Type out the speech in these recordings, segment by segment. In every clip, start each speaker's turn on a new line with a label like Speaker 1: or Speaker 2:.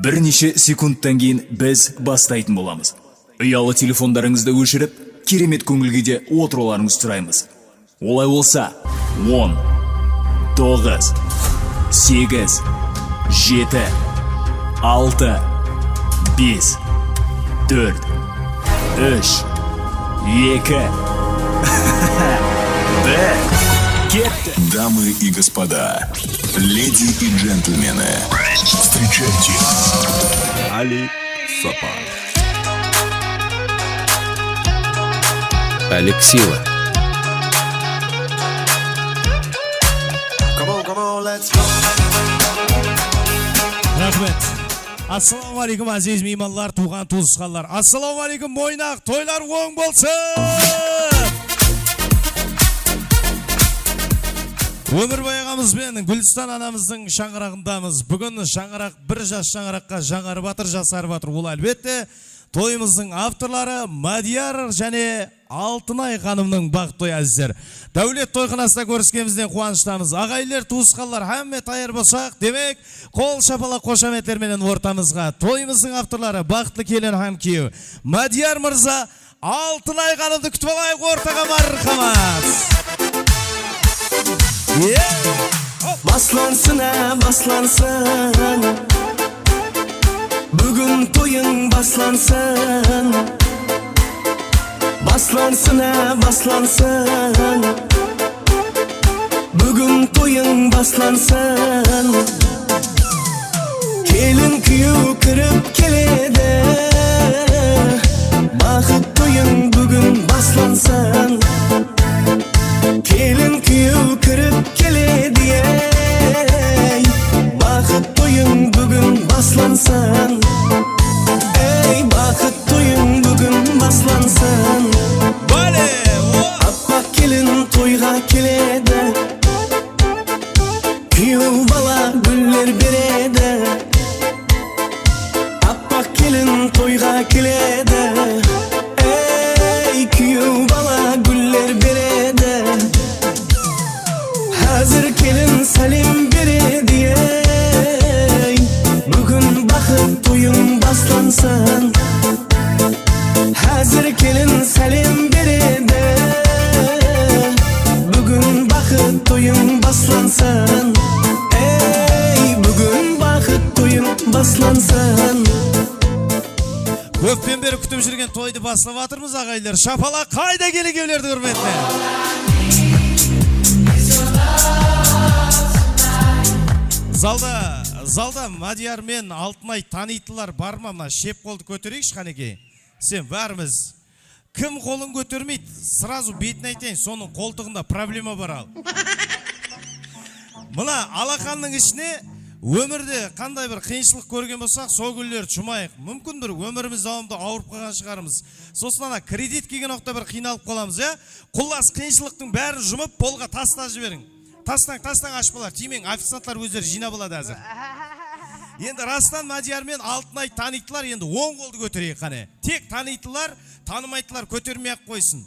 Speaker 1: Бірнеше секундтан кейін біз бастайтын боламыз. Ұялы телефондарыңызды өшіріп, керемет көңілге отыруларыңызды сұраймыз. Олай болса, 10, 9, 8, 7, 6, 5, 4, 3, 2, 1.
Speaker 2: Дамы и господа, леди и джентльмены, встречайте Али Сапар.
Speaker 3: Алексила.
Speaker 4: Рахмет. Ассаламу алейкум, азиз меймандар, туған туысқандар. Ассаламу алейкум, мойнақ, тойлар оң болсын. Өмірбай ағамызбен Гүлстан анамыздың шаңырағындамыз. Бүгін шаңырақ бір жас шаңыраққа жаңарып батыр, жасарып батыр. Ол әлбетте тойымыздың авторлары Мадияр және Алтынай ханымның бақыт той әзіздер. Дәулет тойханасында көріскенімізден қуаныштамыз. Ағайлар, туысқандар, әмме тайыр болсақ, демек, қол шапала қошаметтерменен ортамызға. Тойымыздың авторлары бақытлы келін һәм күйеу Мадияр мырза, Алтынай ханымды күтіп алайық, ортаға мархамат.
Speaker 5: Баслансın baslansın, bugün toyun baslansın. Baslansın baslansın, bugün toyun baslansın. Kelin kuyuv kırıp keledi, bakıt toyun bugün baslansın. Kelin kuyuv kırıp keledi, bakıt toyun bugün baslansın. Ey bakıt toyun bugün baslansın. Appak kelin toyga keledi, kuyuv bala güller beredi. Appak kelin toyga keledi, ey kuyuv bala güller beredi. Hazır kelin salim beredi, bugün bakıt toyun baslansın. Hazır kelin salim beredi, bugün bakıt toyun baslansın. Ey bugün bakıt toyun baslansın.
Speaker 4: Көптен бері күтіп жүрген тойды бастап жатырмыз ағайлар. Шапала қайда келгендерді құрметті. Залда Мадияр мен Алтынай танитылар бар ма? Мына шеп қолды көтерейікші қанекей. Сен бәріміз. Кім қолын көтермейді? Сразу бетін айтайын, соның қолтығында проблема бар ал. Мына алақанның ішіне өмірде қандай бір қиыншылық көрген болсақ, сол күндер жұмайық. Мүмкін бір өміріміз давамында ауырып қалған шығарымыз. Сосын ана кредит келген уақытта бір қиналып қаламыз, иә? Құлас қиыншылықтың бәрін жұмып, полға таста жіберің. Тастан ашпалар, тимең, официанттар өздері жинап алады әзір. Енді растан Мадияр мен Алтынай танитылар, енді оң қолды көтерейік қане. Тек танитылар, танымайтылар көтермей-ақ қойсын.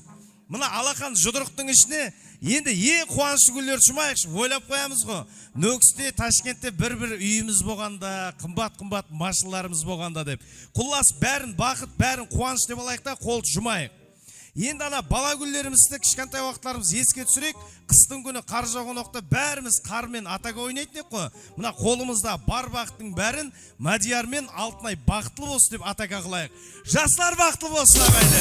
Speaker 4: Мына алақан жұдырықтың ішіне енді ең қуанышты күндер жұмайықшы, ойлап қоямыз ғой. Нөкісте, Ташкентте бір-бір үйіміз болғанда, қымбат машиналарымыз болғанда деп. Құлас бәрін бақыт, бәрін қуаныш деп алайық та қолды жұмайық. Енді ана бала күндерімізді кішкентай уақыттарымыз еске түсірейік. Қыстың күні қар жауған уақытта бәріміз қармен атаға ойнайтын ек қой. Мына қолымызда бар бақыттың бәрін Мадияр мен Алтынай бақытлы болсын деп атаға қылайық. Жастар бақытлы болсын ағайды.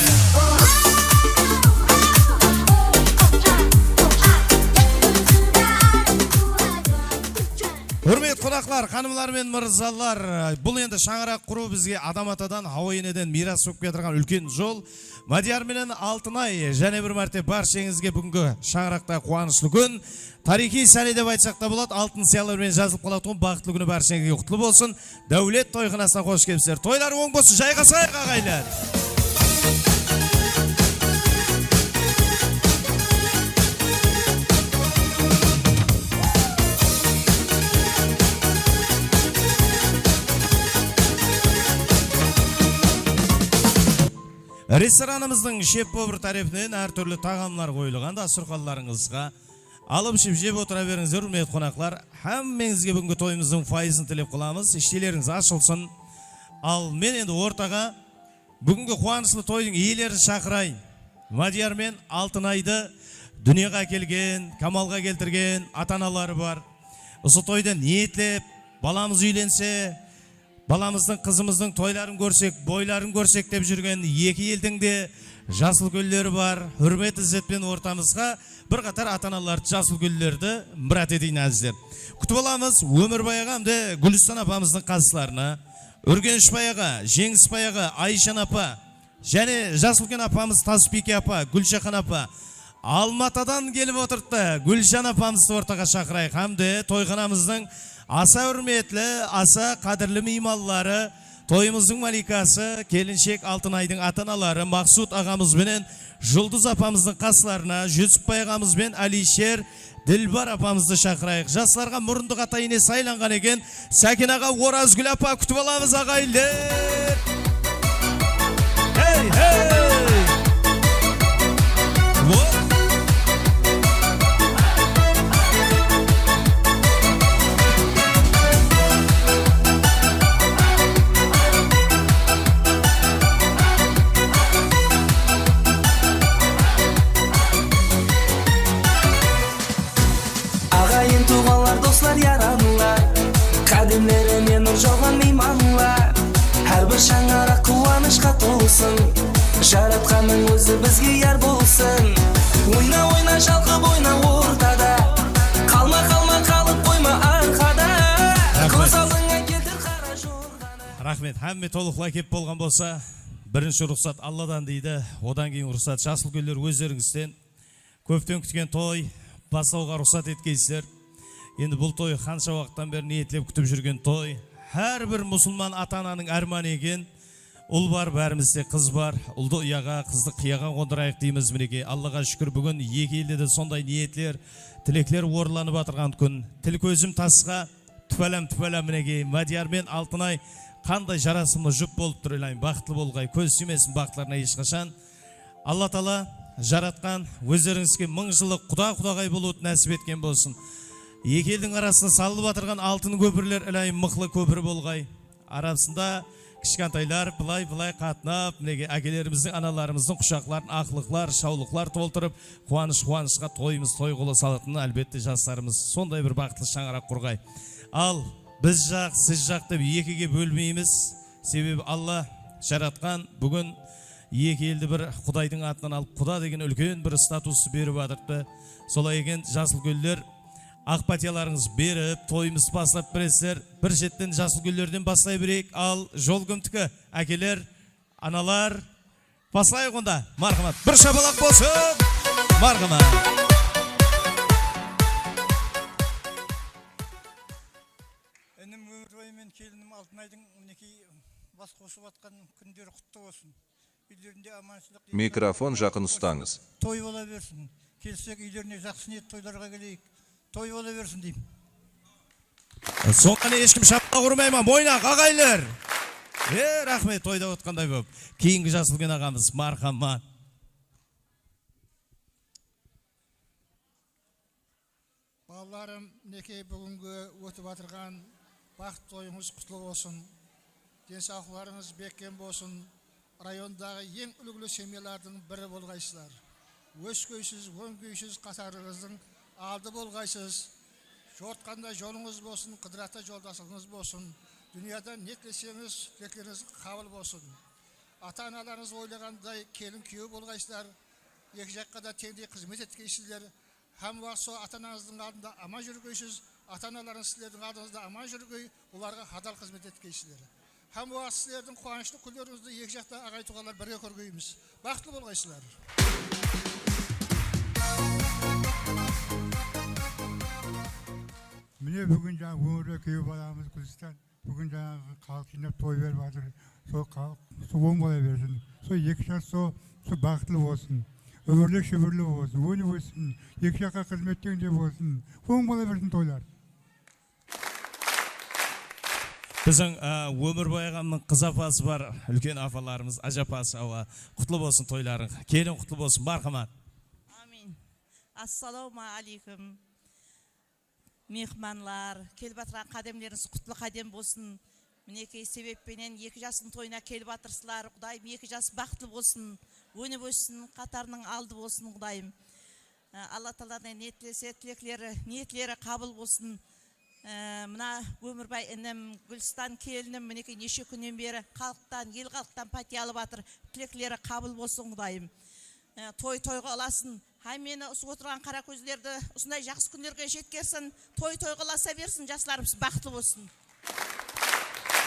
Speaker 4: Құрмет қонақтар, ханымлар мен мырзалар, бұл енді шаңырақ құру бізге Адам-атадан, ауа-енеден мирас болып кетірген үлкен жол. Мадияр менен Алтынай және бір мәрте баршаңызге бүгінгі шаңырақта қуанышлы күн. Тарихи сәне деп айтсақ та болады, алтын сиялармен жазылып қалатын бақытлы күні баршаңызге құтлы болсын. Дәулет тойханасына қош келіпсіздер. Тойлар оң болсын, жайғасайық ағайлар. Ресторанымыздың шеф-повар тарапынан әртүрлі тағамлар қойылған, дастархандарыңызға Алып ішіп жеп отыра беріңіздер, құрметті қонақтар. Hamмеңізге бүгінгі тойымыздың пайызын тілеп қыламыз. Іштелеріңіз ашылсын. Ал мен енді ортаға бүгінгі қуанышлы тойдың иелерін шақырайын. Мадияр мен Алтынайды дүниеге келген, камалға келтірген ата-аналары бар. Осы тойда ниетлеп, баламыз үйленсе, баламыздың, қызымыздың тойларын көрсек, бойларын көрсек деп жүрген екі елдің де жасыл гүлдері бар. Hürmet ізzetпен ортамызға бір қатар ата-аналарды, жасыл гүлдерді мұрат етейін әзіздер. Күтіп аламыз Өмірбай ағамды Гүлістан апамыздың қазыларына, Үргеніш баяға, Жеңіс баяға, Айшан апа, және Жасылкен апамыз Таспике апа, Гүлшахан апа, Алматадан келіп отырды. Гүлшан апамызды ортаға шақырайық. Hamde тойханамыздың аса үрметлі, аса қадірлі мейманлары, тойымыздың маликасы, келіншек Алтынайдың ата-аналары Мақсут ағамыз бенен Жұлдыз апамыздың қасыларына, Жүсіпбай ағамыз бен Алишер, Дилбар апамызды шақырайық. Жасыларға мұрындық атайыне сайланған екен Сәкен аға, Оразгүл апа күтіп аламыз ағайлар. Хей, хей!
Speaker 5: Ағайын туғанлар, достар, яранлар, қадимлері мен нұр жауған мейманлар. Әрбір шаңырақ қуанышқа толсын, жаратқанның өзі бізге яр болсын. Ойна, ойна, жалқып ойна ортада, қалма, қалма, қалып қойма арқада. Көз алдыңа келтір қара жорғаны.
Speaker 4: Рахмет, hamma толықлай кеп болған болса, бірінші рұқсат Алладан дейді, одан кейін рұқсат жасыл гүлдер өздеріңізден. Көптен күткен той бастауға рұқсат еткейсіздер. Енді бұл той қанша уақыттан бері ниетлеп күтіп жүрген той. Әрбір мұсылман ата-ананың арманы екен. Ұл бар, бәрімізде қыз бар. Ұлды ұяға, қызды қияға қондырайық дейміз мінеке. Аллаға шүкір, бүгін екі елде де сондай ниетлер, тілеклер орыланып атырған күн. Тіл көзім тасқа, түпәләм мінеке. Мадияр мен Алтынай қандай жарасымы жұп болып тұр, елайым, бақытлы болғай. Көз сүймесін бақытларына ешқашан. Алла Тағала жаратқан өздеріңізге мың жылық құда-құдағай болуды нәсіп еткен болсын. Екі елдің арасында салып атырған алтын көпірлер ілайым мықлы көпір болғай. Арасында кішкентайлар бұлай қатынап, мінеге әкелеріміздің, аналарымыздың құшақларын ақлықлар, шаулықлар толтырып, қуанышқа тойымыз той қылы салатыны әлбетте жастарымыз сондай бір бақытлы шаңырақ құрғай. Ал біз жақ, сіз жақ деп екіге бөлмейміз. Себебі Алла жаратқан бүгін екі елді бір Құдайдың атынан алып, Құда деген үлкен бір статусы беріп атырды. Солай екен, жасыл гүлдер ақпатияларыңыз беріп, тойымыз бастап біресілер. Бір жеттен жасыл гүлдерден бастай берейік. Ал жол көмтікі әкелер, аналар, баслайық онда. Мархамат, бір шабалақ болсын. Мархамат.
Speaker 3: Інім Өмірбай мен келінім Алтынайдың мінекей бас қосып атқан күндері құтты болсын. Үйлерінде аманшылық.
Speaker 6: Микрофон жақын ұстаңыз.
Speaker 3: Той бола берсін. Келсек үйлеріне жақсы ниет тойларға келейік. Той бола берсін деймін.
Speaker 4: Соңғаны ешкім шапқа құрмай ма? Мойнақ ағайлар. Рахмет, тойда отқандай болып. Кейінгі Жасылген ағамыз, мархамат.
Speaker 3: Балаларым, мінекей бүгінгі өтіп атырған бақыт тойыңыз құтлы болсын. Денсаулықтарыңыз бекем болсын. Райондағы ең үлгілі семьялардың бірі болғайсыздар. Өскөйсіз, өңгөйсіз қатарыңыздың алды болғайсыз. Жортқанда жолыңыз болсын, қыдырата жолдасыңыз болсын. Дүнияда не тілесеңіз, тілектеріңіз қабыл болсын. Ата-аналарыңыз ойлағандай келін күйеу болғайсыздар. Екі жаққа да теңдей қызмет еткейсіздер. Һәм уақытса ата-анаңыздың алдында аман жүргейсіз, ата-аналарыңыз сіздердің алдыңызда аман жүргей, оларға адал қызмет еткейсіздер. Һәм уақыт сіздердің қуанышты күндеріңізді екі жақта ағай-туғалар бірге көргейміз. Бақытлы болғайсыздар.
Speaker 7: Міне бүгін жаңа өңірде күйеу баламыз Гүлістан, бүгін жаңағы халық жинап той беріп жатыр. Сол халық оң бола берсін. Сол екі жақ сол бақытлы болсын. Өмірлі шүбірлі болсын, өніп өсін, екі жаққа қызметтен де болсын. Оң бола берсін тойлар.
Speaker 4: Біздің Өмірбай ағамның қыз апасы бар, үлкен апаларымыз, ажапасы ауа. Құтлы болсын тойларың. Келін құтлы болсын, мархамат.
Speaker 8: Амин. Ассаламу алейкум. Мехманлар, келіп атырған қадемлеріңіз құтлы қадем болсын. Мінекей себеппенен 2 жасың тойына келіп атырсылар. Құдайым 2 жас бақытты болсын, өніп өссін, қатарының алды болсын Құдайым. Алла Тағаладан ниетлері қабыл болсын. Мына Өмірбай інім, Гүлстан келінім, мінекей неше күннен бері халықтан, ел халықтан пәтия алып атыр. Тілеклері қабыл болсын Құдайым. Той-тойға аласын. Мені отырған қара көздерді осындай жақсы күндерге жеткерсін. Той-тойға аласа берсін, жастарымыз бақытты болсын.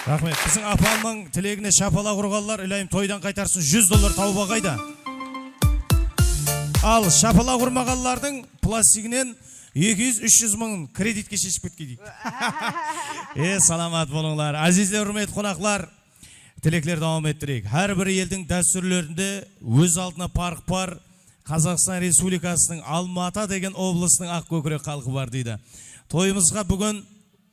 Speaker 4: Рахмет. Біздің апамның тілегіне шапалақ ұрғалар, үлайым тойдан қайтарсын $100 тауып ағайда. Ал шапалақ ұрмағалардың пластигінен 200-300 мың кредитке шешіп кеткейдік. Саламат болыңлар. Азизлер, үрмет қонақлар, тілеклер давам еттірейік. Әрбір елдің дәстүрлерінде өз алдына парық бар. Қазақстан Республикасының Алматы деген облысының ақ көкірек халқы бар дейді. Тойымызға бүгін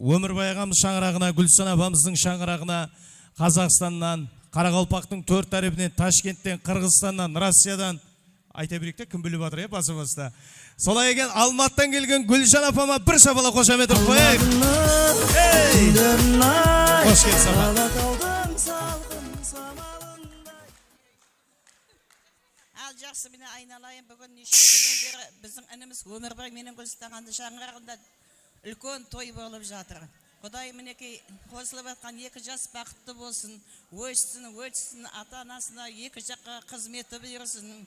Speaker 4: Өмірбай ағамыз шаңырағына, Гүлстан апамыздың шаңырағына, Қазақстаннан, Қарақалпақтың 4 тарапынан, Ташкенттен, Қырғызстаннан, Россиядан, айта беректе, кім біліп жатыр, басы-баста. Солай екен, Алматыдан келген Гүлжан апама бір шапала қошамет ұрып қойайық. Қош келсін апа.
Speaker 8: Ал жақсы, мені айналайын, бүгін неше күннен бері біздің ініміз Өмірбай менің Гүлстанғанды шаңырағында үлкен той болып жатыр. Құдай мінекей қосылып атқан 2 жас бақытты болсын, өтсін, ата-анасына 2 жаққа қызметі бұйырсын.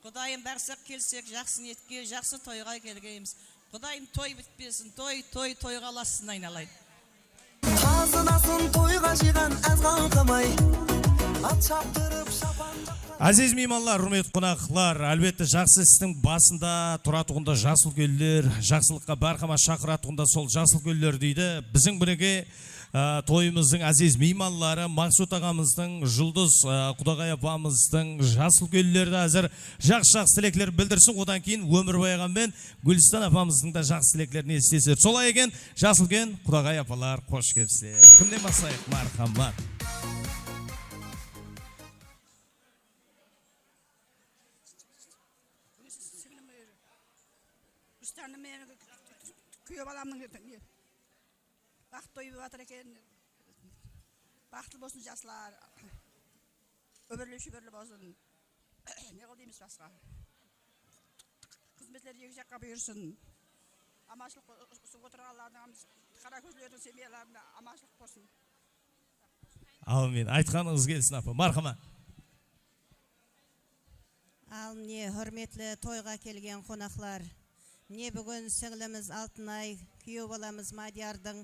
Speaker 8: Құдайым барсақ келсек, жақсы ниетке, жақсы тойға келгейміз. Құдайым той бітпесін, тойға аласын айналайын.
Speaker 5: Қазынасын тойға жиған аз қалқымай, ат шаптырып шапан жаққа.
Speaker 4: Азиз мейманлар, құрметті қонақлар, әлбетте жақсы істің басында тұратұғында жасыл гүлдер, жақсылыққа барқама шақыратұғында сол жасыл гүлдер дейді. Біздің бірге тойымыздың азиз мейманлары Мақсут ағамыздың, Жұлдыз Құдағай апамыздың жасыл гүлдерді әзір жақсы тілеклер білдірсін. Одан кейін Өмірбай ағам мен Гүлстан апамыздың да жақсы тілеклерін естесіздер. Солай екен, жасыл ген Құдағай апалар қош келіпсіздер. Кімден бастайық? Мархамат.
Speaker 9: Kүйе balamның бақыт тойып жатыр екен. Бақытты болсын жасылар. Өмірлі болсын. Не қыл дейміз басқа? Қызметлер 2 жаққа бұйырсын. Аманшылық отырғанлардың, қара көздердің семьяларына аманшылық болсын.
Speaker 4: Аумин. Айтқаныңыз келсін апа. Мархама.
Speaker 10: Ал не hürmetli тойға келген қонақлар. Не бүгін сіңліміз Алтынай, күйеу баламыз Мадиярдың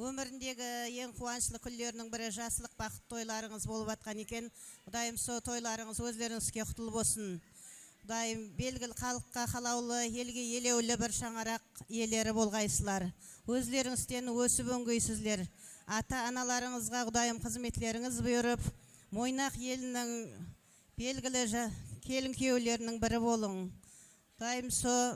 Speaker 10: өміріндегі ең қуанышлы күндерінің бірі жасылық бақыт тойларыңыз болып атқан екен. Құдайым со тойларыңыз өздеріңізге құтылы болсын. Құдайым белгілі халыққа қалаулы, елге елеулі бір шаңырақ иелері болғайсызлар. Өздеріңізден өсіп өңгейсіздер. Ата-аналарыңызға Құдайым қызметлеріңіз бұйырып, Мойнақ елінің белгілі келін күйеулерінің бірі болың. Құдайым со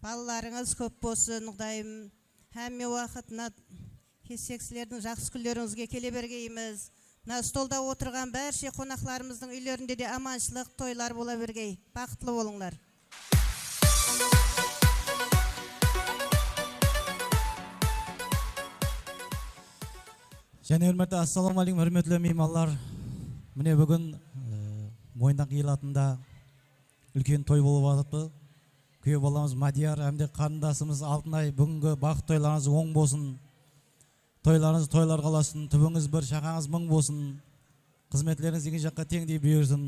Speaker 10: балаларыңыз көп болсын. Құдайым әмме уақытына кесексілердің жақсы күндеріңізге келе бергейміз. Мына столда отырған бәрше қонақларымыздың үйлерінде де аманшылық тойлар бола бергей. Бақытлы болыңлар.
Speaker 11: Және hürmetli ассаламалейкум, hürmetli меймандар. Міне бүгін Мойнақ ел атында үлкен той болып жатыр. Күйеу баламыз Мадияр, әмде қарындасымыз Алтынай, бүгінгі бақыт тойларыңыз оң болсын. Тойларыңыз тойлар қаласын, түбіңіз бір, шақаңыз мың болсын. Қызметлеріңіз деген жаққа теңдей бұйырсын.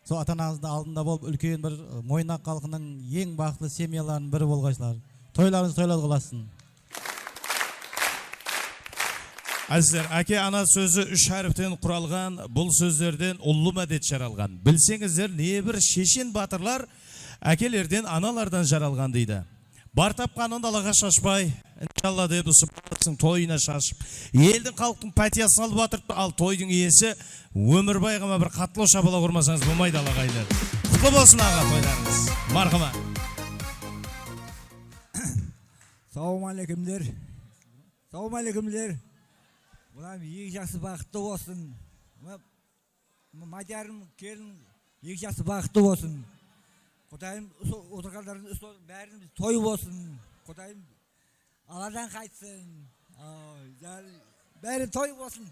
Speaker 11: Сол ата-анаңыздың алдында болып үлкен бір Мойнақ халқының ең бақытты семьяларының бірі болғайсызлар. Тойларыңыз тойлар қаласын.
Speaker 4: Әзір, әке ана сөзі 3 әріптен құралған, бұл сөздерден ұлы мәдет жаралған. Білсеңіздер, не бір шешен батырлар әкелерден, аналардан жаралған дейді. Бар тапқанын далаға шашпай, иншалла деп ұсып тойына шашып, елдің халықтың пәтиясын алып батырып, ал тойдың иесі Өмірбай ағама бір қатлы шабала құрмасаңыз болмайды алағайлар. Құтты болсын аға тойларыңыз. Мархама.
Speaker 12: Саумалейкумдер. Саумалейкумдер. Бұлам екі жақсы бақытты болсын. Мадиярым келін екі жақсы бақытты болсын. Құдайым отырғандардың бәріміз той болсын. Құдайым Алладан қайтсын. Бәрі той болсын.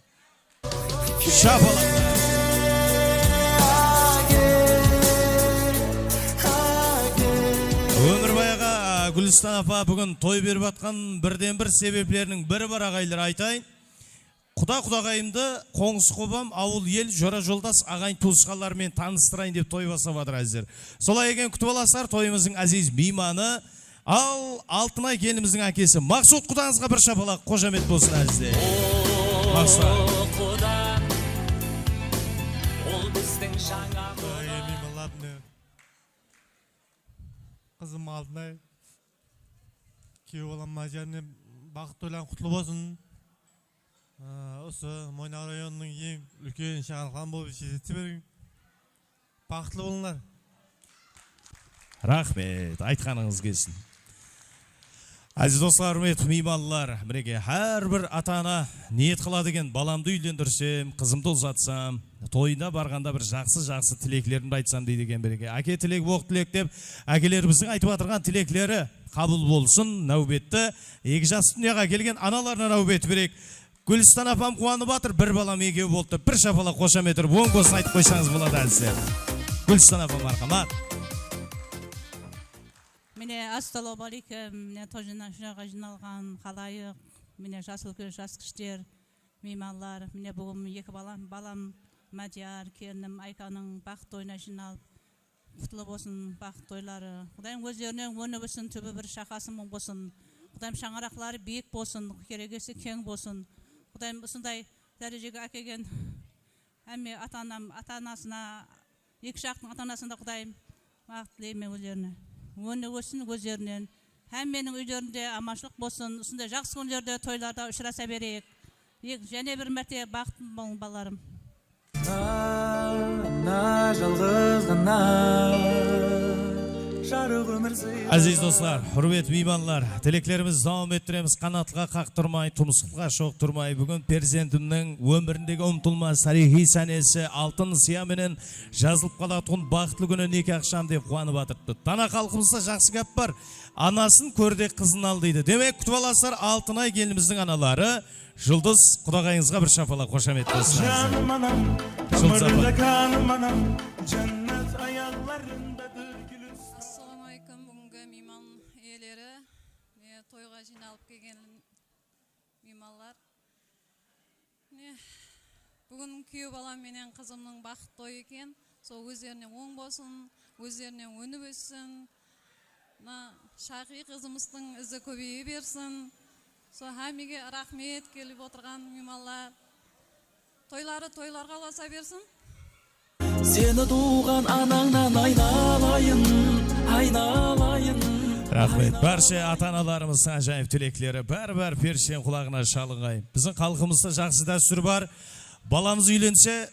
Speaker 4: Өмірбайға Гүлістан апа бүгін той беріп атқан бірден бір себептерінің бірі бар ағайлар айтайын. Құдағайымды қоңсы қобам ауыл ел жора жолдас ағайын туысқалармен таныстырайын деп той басып жатыр әзір. Солай екен күтіп аласыздар тойымыздың әзиз мейманы ал Алтынай келініміздің әкесі Мақсұт құдаңызға бір шапалақ қожамет болсын әзізде.
Speaker 13: Қызым Алтынай күйеу балам Мадиярмен бақытты ойлан құтлы болсын. Осы Мойнақ районының ең үлкен шағалған болып жетті берің. Бақытлы болыңдар.
Speaker 4: Рахмет, айтқаныңыз келсін. Әзіз достар, құрметті меймандар, мінеке әрбір ата-ана ниет қылады екен, баламды үйлендірсем, қызымды ұзатсам, тойына барғанда бір жақсы тілеклерімді айтсам дейді екен біреке. Әке тілек, оқ тілек деп, әкелеріміздің айтып отырған тілеклері қабыл болсын, нәубетті. Екі жас дүнияға келген аналарына нәубет берек. Гүлістан апам қуанып батыр, бір балам екеу болды, бір шапалақ қошаметір, оң болсын айтып қойсаңыз болады әлсіздер. Гүлістан апам марқамат.
Speaker 8: Міне ассалаумағалейкум, міне тойға жиналған халайық, міне жас үлкен жас кішілер, меймандар, міне бүгін екі балам Мадияр, келінім Айканың бақыт тойына жиналып, құтлы болсын бақыт тойлары. Құдайым өздерінен өні болсын, түбі бір шақасын болсын. Құдайым шаңырақлары биік болсын, керегесі кең болсын. Құдайым осындай дәрежеге әкелген әме ата-анасына, екі жақтың ата-анасында Құдайым бақыт тілеймін өздеріне. Өні өсін өздерінен. Әмменің үйлерінде аманшылық болсын, осындай жақсы күндерде тойларда ұшыраса берейік. Және бір мәрте бақыттым болың баларым.
Speaker 4: Әзиз достар, құрметті меймандар, тілектеріміз давам еттіреміз, қанатқа қақтырмай, тұмсыққа шоқтырмай, бүгін перзентімнің өміріндегі ұмытылмас тарихи сәнесі алтын сияменен жазылып қалатын бақытлы күні неке ақшам деп қуанып атырыпты. Дана халқымызда жақсы кәп бар, анасын көрде қызын ал дейді. Демек күтіп аласыздар Алтынай келініміздің аналары. Жұлдыз, құдағайыңызға бір шапалақ қошамет болсын.
Speaker 14: Ассалаумағалейкум, бүгінгі мейман иелері, тойға жиналып келген меймандар. Бүгін күйеу балам менен қызымның бақыт той екен. Сол өздеріне оң болсын, өздеріне өніп өссін. Шақи қызымыздың ізі көбейе берсін. Сол әмеге рахмет келіп отырған меймандар. Тойлары тойларға ұласа берсін.
Speaker 5: Сені туған анаңнан айналайын, айналайын.
Speaker 4: Рахмет. Барша ата-аналарымыз ажайып тілеклері бәрі першен құлағына шалынғай. Біздің халқымызда жақсы дәстүр бар. Баламыз үйленсе,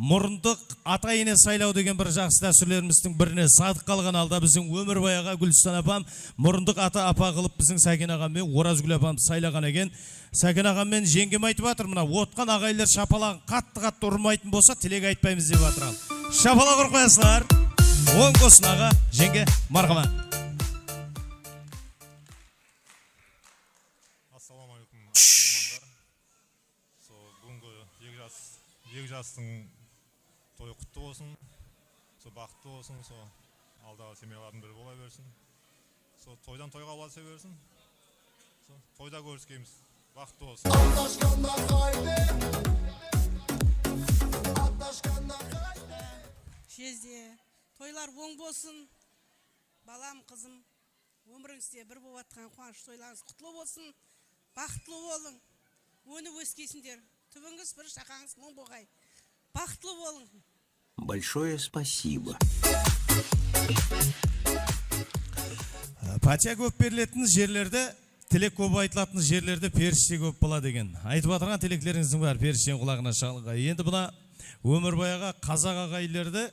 Speaker 4: мұрындық ата-ене сайлау деген бір жақсы дәстүрлеріміздің біріне садық қалған алда біздің Өмірбайға Гүлістан апам мұрындық ата-апа қылып біздің Сәкен ағаммен Оразгүл апамды сайлаған екен. Сәкен ағаммен жеңгем айтып жатыр, мына отқан ағайлар шапалағын қатты ұрмайтын болса тілек айтпаймыз деп жатыр ал. Шапалақ ұрып қоясыздар. Оң болсын аға, жеңге, марқама.
Speaker 13: Ассалаумағалейкум. Бүгінгі екі жастың тойы құтты болсын, бақытты болсын, алдағы семьялардың бірі бола берсін. Тойдан тойға ұласа берсін. Тойда көріскейміз. Бақытты болсын.
Speaker 15: Жезде, тойлар оң болсын. Балам, қызым, өміріңізде бір болып атқан қуаныш тойларыңыз құтлы болсын. Бақытлы болың. Өніп өскесіндер. Түбіңіз бір шақаңыз мұң болғай. Бақытлы болың.
Speaker 16: Большое спасибо.
Speaker 4: Патия көп берілетін жерлерде, тілек көп айтылатын жерлерде періште көп болады деген. Айтып отырған тілеклеріңіздің бар періштен құлағына шалынға. Енді бұна Өмірбайға қазақ ағайлерді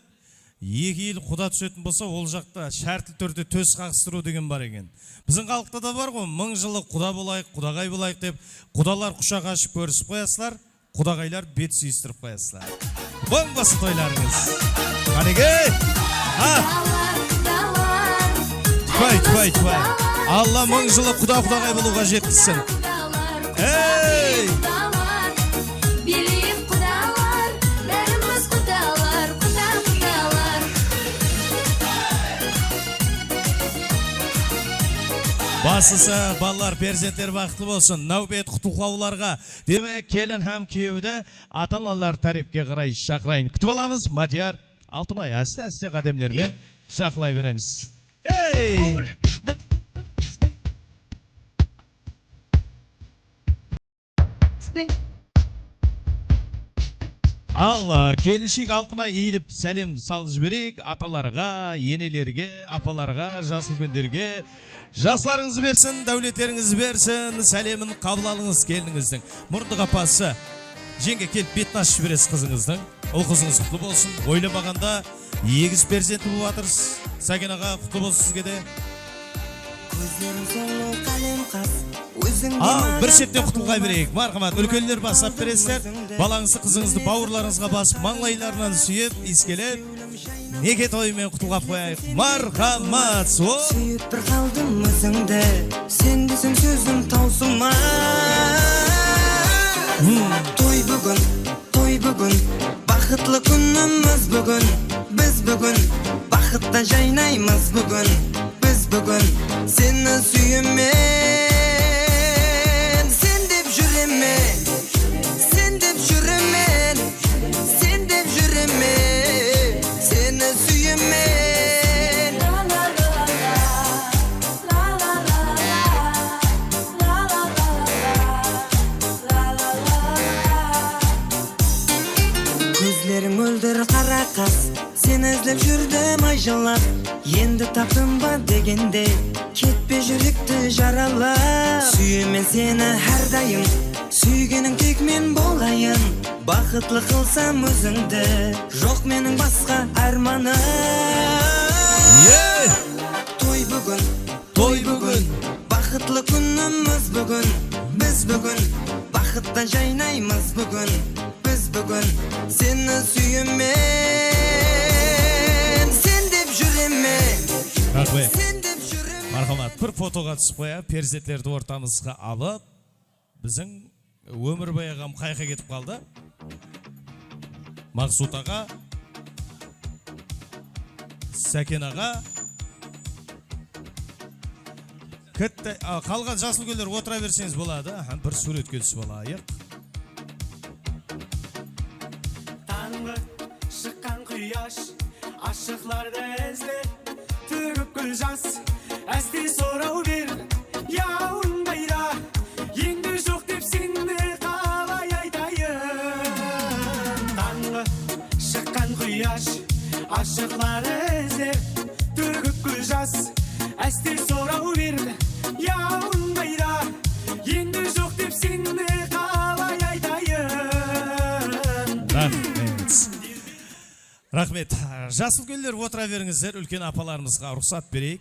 Speaker 4: екі ел құда түсетін болса, ол жақта шәртіл түрде төс қағыстыру деген бар екен. Біздің халықта да бар ғой, 1000 жылы құда болайық, құдағай болайық деп, құдалар құшақ ашып көрісіп қоясылар, құдағайлар бет сүйістіріп қоясылар. Оң басы тойларыңыз. Қанеге! Тфай. Алла мың жылы құда-құдағай болуға жеткізсін. Ей!
Speaker 17: Билейік құдалар, бәріміз құдалар, құдалар.
Speaker 4: Басысы балалар, перзенттер бақытты болсын. Нәубет құттықтауларға. Демек, келін һәм күйеуді ата-аналар тарифке қарай шақырайын. Күтіп аламыз, Мадияр Алтынай, әсте қадемлермен шақылай береміз. Ей! Ал келіншек Алтынай иіліп сәлем салып жіберейік аталарға, енелерге, апаларға, жас үлкендерге. Жасларыңыз берсін, дәулеттеріңіз берсін, сәлемін қабыл алыңыз келініңіздің. Мұрындық апасы, жеңге келіп бетін ашып жібересіз қызыңыздың. Ол қызыңыз құтты болсын. Ойламағанда егіз перзенті болып жатырсыз. Сәкен аға, құтты болсын сізге де. Бір шеттен құтылғай берейік. Марқамат, үлкенлер басап бересіздер. Балаңызды, қызыңызды бауырларыңызға басып, маңлайларынан сүйіп, искелеп, неге тоймен құтылғап қояйық. Марқамат,
Speaker 5: сүйіп бір қалдым өзіңді, сен десем сөзім таусылма. Той бүгін, бақытлы күніміз бүгін. Біз бүгін, бақытта жайнаймыз бүгін. Біз бүгін, сені сүйемен. Сен деп жүремен, сен деп жүремен, сен деп жүремен, сені сүйемен. Көзлерің мөлдір қара қас, сен іздеп жүрдім айжалап. Енді таптым ба дегенде, кетпе жүректі жаралап. Сүйемен сені әрдайым, сүйгенің тек мен болайын. Бақытлы қылсам өзіңді, жоқ менің басқа арманым. Той бүгін, бақытлы күніміз бүгін. Біз бүгін, бақытта жайнаймыз бүгін. Біз бүгін, сені сүйемен. Сен деп жүремен.
Speaker 4: Рахмет. Мархамат, бір фотоға түсіп қоя, перзентлерді ортамызға алып, біздің өмірбай ағам қайқа кетіп қалды. Мақсут аға, Сәкен аға, қалған жасыл гүлдер отыра берсеңіз болады. Бір суретке түсіп алайық.
Speaker 5: Таңғы шыққан құяш, ашықларды ізде, төгіп гүл жас, әсте сорау бер, яуын қайда, енді жоқ деп сені қалай айтайын. Таңғы шыққан құяш, ашықларды ізде, төгіп гүл жас, әсте сорау бер, яуын қайда, енді жоқ деп сені қалай айтайын.
Speaker 4: Рахмет. Жасыл гүлдер отыра беріңіздер, үлкен апаларымызға рұқсат берейік.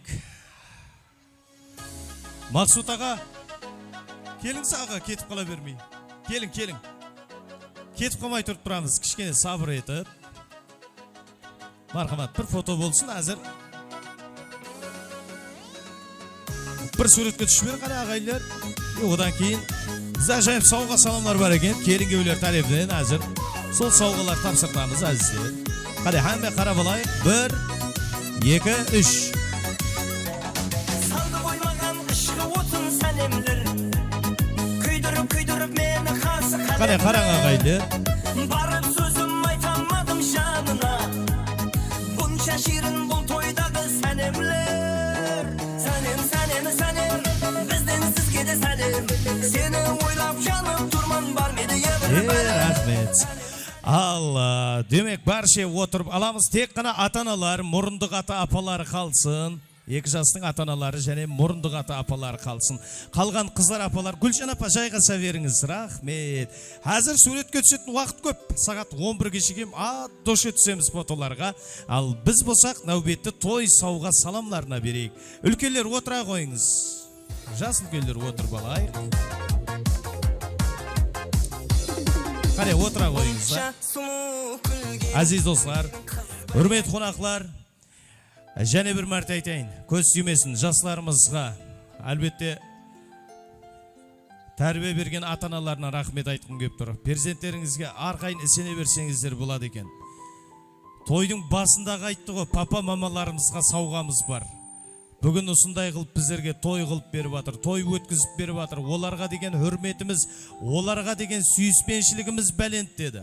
Speaker 4: Мақсут аға, келіңіз аға, кетіп қала бермей. Келің. Кетіп қалмай тұрып тұрамыз, кішкене сабыр етіп. Мархамат, бір фото болсын, әзір. Бір суретке түшіп бер, қане ағайлар. Одан кейін, бізде жайып сауға саламлар бар екен, келінге өлер тәребден әзір. Сол сауғалар тапсыртамыз әзіздер. Қане, әмбе қарап алайық. 1, 2, 3.
Speaker 5: Салды оймаған ішкі отын сәлемдер, күйдіріп мені қасы қалемдер.
Speaker 4: Қане, қараң ағайды.
Speaker 5: Барып сөзім айтамадым жанына, бұнша шерін бұл тойдағы сәлемлер. Сәлем, бізден сізге де сәлем, сені ойлап жанып тұрман бар меді ебір.
Speaker 4: Рахмет. Алла, демек барше отырып аламыз, тек қана ата-аналар, мұрындық ата-апалары қалсын. Екі жастың ата-аналары және мұрындық ата-апалары қалсын. Қалған қыздар апалар, Гүлшан апа жайғаса беріңіз. Рахмет. Әзір суретке түсетін уақыт көп. Сағат 11-ге шегем, доше түсеміз фотоларға. Ал біз болсақ, нәубетті той сауға саламларына берейік. Үлкелер отыра қойыңыз. Жас үлкелер отырып алайық. Қане, отыра қойыңыз. Әзиз достар, үрмет қонақлар, Және бір мәрте айтайын, көз сүймесін жастарымызға, әлбетте тәрбие берген ата-аналарына рахмет айтқым келіп тұр. Перзенттеріңізге арқайын ісене берсеңіздер болады екен. Тойдың басындағы айтты ғой, папа мамаларымызға сауғамыз бар. Бүгін осындай қылып біздерге той қылып беріп жатыр, той өткізіп беріп жатыр. Оларға деген hürmetimiz, оларға деген сүйіспеншілігіміз бәлент деді.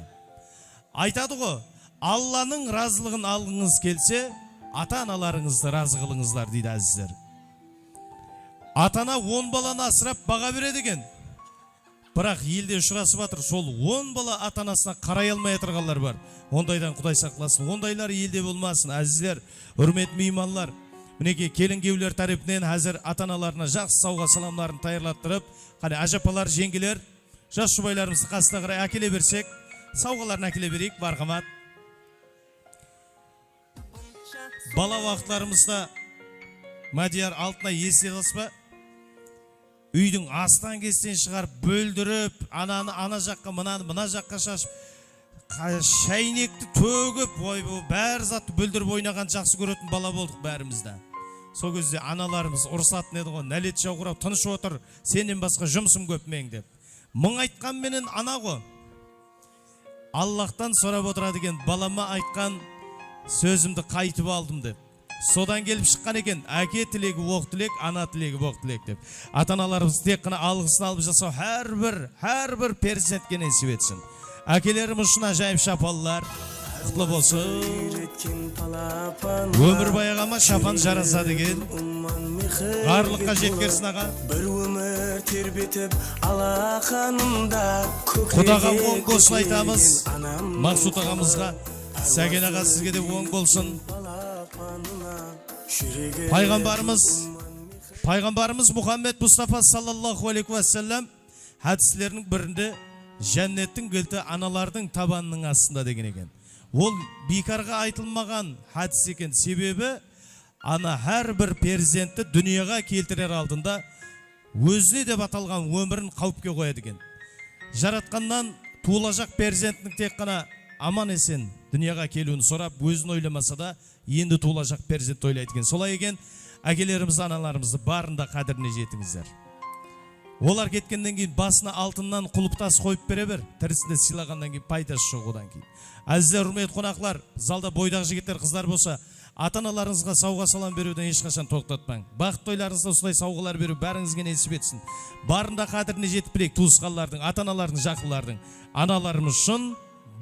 Speaker 4: Айтады ғой, Алланың разылығын алғыңыз келсе, ата-аналарыңызды разы қылыңыздар дейді әзіздер. Ата-ана 10 баланы асырап баға береді екен. Бірақ елде ұшырасып жатыр, сол 10 бала ата-анасына қарай алмай отырғандар бар. Ондайдан Құдай сақтасын. Ондайлар елде болмасын. Әзіздер, құрметті меймандар, мінекей келін-күйеулер тарапынан әзір ата-аналарына жақсы сауға саламдарын таярлаттырып, қане ажапалар, жеңгелер, жас жұбайларымызды қасына қарай әкеле берсек, сауғаларын әкеле берейік, барқамат. Бала уақытларымызда Мадияр алтына есте алыспа, үйдің астан кестен шығарып, бөлдіріп, ананы ана жаққа, мына жаққа шашып, шайнекті төгіп, бәр затты бөлдіріп ойнаған жақсы көретін бала болдық бәрімізді. Сол кезде аналарымыз ұрсатын еді ғой, нәлет жауғырап, тыныш отыр, сенен басқа жұмысым көп мен деп. Мың айтқан менен ана ғой. Аллахтан сұрап отырады екен, балама айтқан сөзімді қайтып алдым деп. Содан келіп шыққан екен, әке тілегі оқ тілек, ана тілегі оқ тілек деп. Ата-аналарымыз тек қана алғысын алып жасау әрбір перзентке несіп етсін. Әкелеріміз үшін ажайып шапалылар, құтлы болсын. Өмір баяғама шапан жараса деген. Ғарлыққа жеткерсін аға.
Speaker 5: Бір өмір тербетіп алақанымда.
Speaker 4: Құдаға оң болсын айтамыз. Мақсут ағамызға, Сәген аға сізге де оң болсын. Пайғамбарымыз Мұхаммед Мұстафа саллаллаху алейхи уассалам хадислерінің бірінде жәннеттің кілті аналардың табанының астында деген екен. Ол бекарға айтылмаған хадис екен. Себебі ана әрбір перзентті дүнияға келтірер алдында өзіне деп аталған өмірін қауіпке қояды екен. Жаратқаннан туылacak перзентінің тек қана аман есен дүнияға келуін сұрап, өзін ойламаса да енді туылacak перзент ойлайды екен. Солай екен, әкелеріміз, аналарымызды барында қадіріне жетіңіздер. Олар кеткенден кейін басына алтыннан құлыптас қойып бере бер, тірісінде сыйлағаннан кейін пайдасы жоқ одан кейін. Әзіздер, құрметті қонақлар, залда бойдағы жігіттер, қыздар болса, ата-аналарыңызға сауға салам беруден ешқашан тоқтатпаң. Бақыт тойларыңызда осылай сауғалар беру бәріңізге несіп етсін. Барында қадіріне жетіп білейік, туысқанлардың, ата-аналардың, жақынлардың, аналарымыз үшін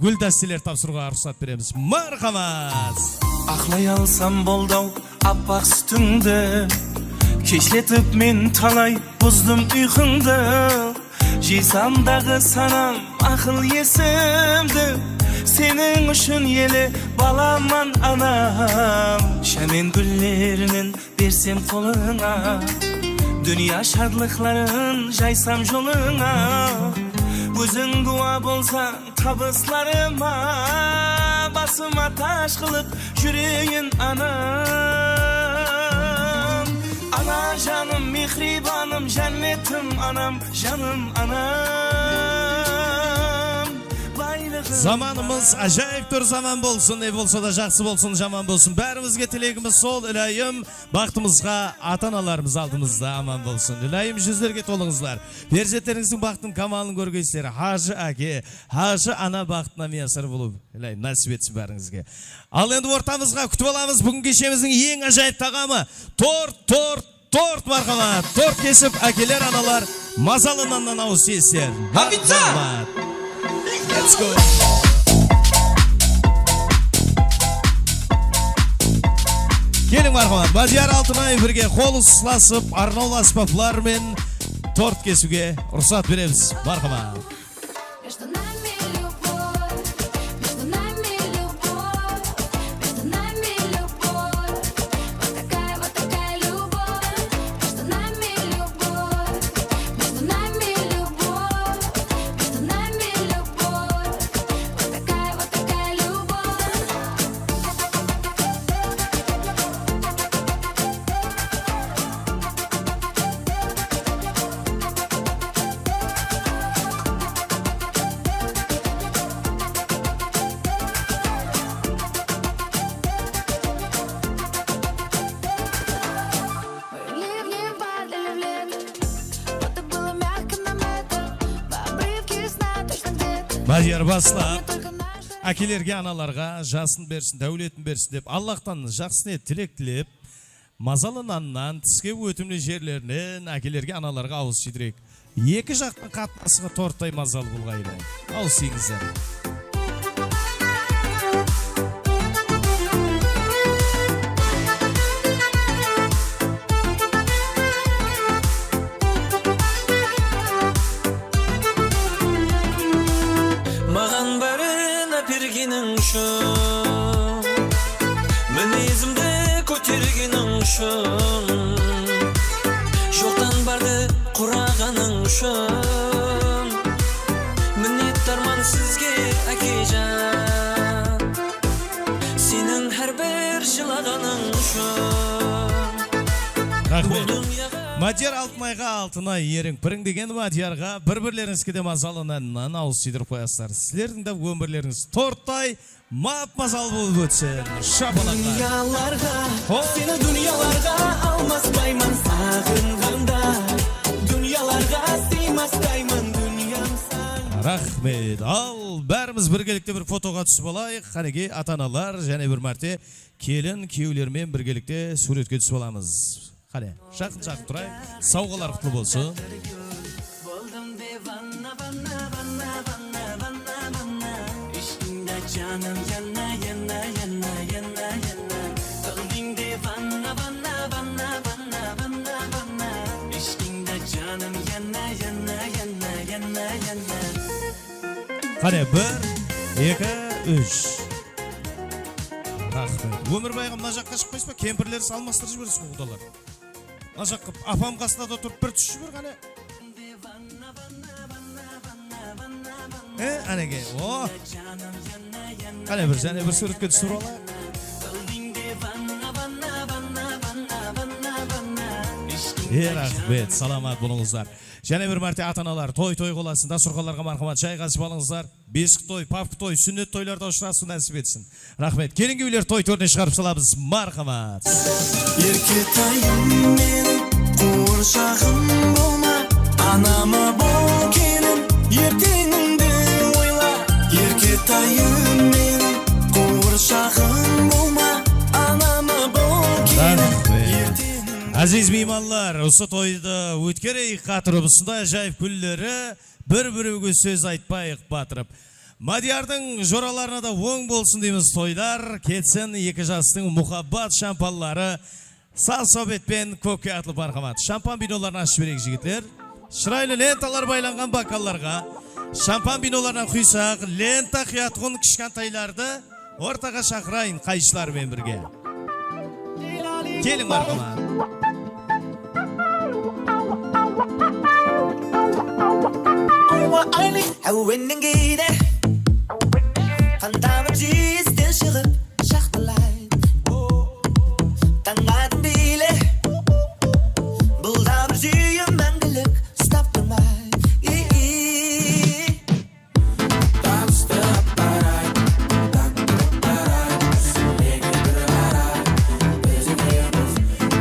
Speaker 4: гүл дәстелер тапсыруға рұқсат береміз. Мархамат!
Speaker 5: Ақлай алсам болдау аппақ сүтіңді, кешлетіп мен талай бұздым ұйқыңды. Жисамдағы санам ақыл есімді, сенің үшін елі баламан анам. Шәмен гүллерінен берсем қолыңа, дүния шадлықларын жайсам жолыңа. Өзің куә болсаң табысларыма, басыма таш қылып жүрейін анам. Ана жаным, мехрибаным, жәннетім анам, жаным анам.
Speaker 4: Zamanımız acayip bir zaman bolsun, ne bolsa da жақсы bolsun, жаман bolsun. Бәрімізге тілегіміз сол, Илайым, бақтымызға ата-аналарымыз алдымызда аман болсын. Илайым, жүздерге толыңызлар. Перзенттеріңіздің бақтын камалын көргейсіздер. Хажы әке, хажы ана бақтына миясыр болып. Илайым, насіп етсін бәріңізге. Ал енді ортамызға күтіп аламыз бүгін кешеміздің ең ажайып тағамы. Торт мархамат. Торт кесіп, әкелер, аналар, мазалынан ауыз сесер. Мархамат. Let's go. Келің мархамат, Мадияр Алтынай бірге қол ұстасып, арнаулы аспаптармен торт кесуге рұқсат береміз. Мархамат. Мадияр бастап, әкелерге, аналарға жасын берсін, дәулетін берсін деп, Аллахтан жақсы ниет тілек тілеп, мазалы наннан, тіске өтімлі жерлерінен әкелерге, аналарға ауыз жидірек. Екі жақтың қатынасыға тортай мазалы болғайлы. Ауыз сеңіздер.
Speaker 5: Маған бәрін әпергенің үшін, мінезімді көтергенің үшін, жоқтан барды құрағаның үшін, мінет арман сізге әкежан, сенің әрбір жылағаның үшін.
Speaker 4: Рахмет. Мадияр Алтынайға Алтынай ерің пірің деген Мадиярға бір-бірлеріңізге де мазалынан ауыз сүйдіріп қоясыздар. Сіздердің де өмірлеріңіз тортай, мап-мазал болып өтсін. Шапалаққа.
Speaker 5: Дүнияларға, сені дүнияларға алмаспаймын сағынғанда, дүнияларға сыймастаймын дүниям сан.
Speaker 4: Рахмет. Ал бәріміз біргелікте бір фотоға түсіп алайық. Қанеге ата-аналар және бір мәрте келін күйеулермен біргелікте суретке түсіп аламыз. Қане, жақын-жақын тұрайық, сауғалар құтлы болсын.
Speaker 5: Болдым деванна, ванна, ванна, ванна, ванна, ванна. Ішкіңді жаным яна, яна, яна, яна, яна. Болдым деванна, ванна, ванна, ванна, ванна, ванна. Ішкіңді жаным яна, яна, яна, яна, яна.
Speaker 4: Қане, 1, 2, 3. Рахмет. Өмірбайға мына жаққа шықпайсыз ба? Кемпірлер салмастырып жіберсіз құдалар. Мына жаққа апам қасында да тұрып бір түс жібер қане. Әнеге, о. Қане бір және бір суретке түсіріп алайық. Рахмет, саламат болыңыздар. Және бір мәрте ата-аналар той қоласын, дастархандарға мархамат шай қасып алыңыздар. Бесік той, папка той, сүннет тойларда ұшырасу нәсіп етсін. Рахмет. Келінгі үйлер той төріне шығарып саламыз. Мархамат.
Speaker 5: Еркетайым менің қуыршағым болма, анама бол келін, ертеңіңді ойла. Еркетайым менің қуыршағым болма, анама бол келін.
Speaker 4: Әзиз мейманлар, осы тойды өткерейік қатырып, ұсында жайып күллері бір-біріге сөз айтпайық батырып. Мадиярдың жораларына да оң болсын дейміз тойлар, кетсін екі жастың мұхаббат шампанлары сал собетпен көкке атылып мархамат. Шампан биноларына ашып берейік жігітлер. Шырайлы ленталар байланған бакалларға шампан биноларынан құйсақ, лента қиятқын кішкентайларды ортаға шақырайын қайшылармен бірге. Келің мархамат.
Speaker 5: Әуеннен кейде қантамын жиістен шығып шақтылайды. Таңғадым бейлі бұлдамыр жүйім мәңгілік ұстап тұрмайды. Табыстап барайды, тақтырып барайды, сілеге бір қарайды. Өзіге біз,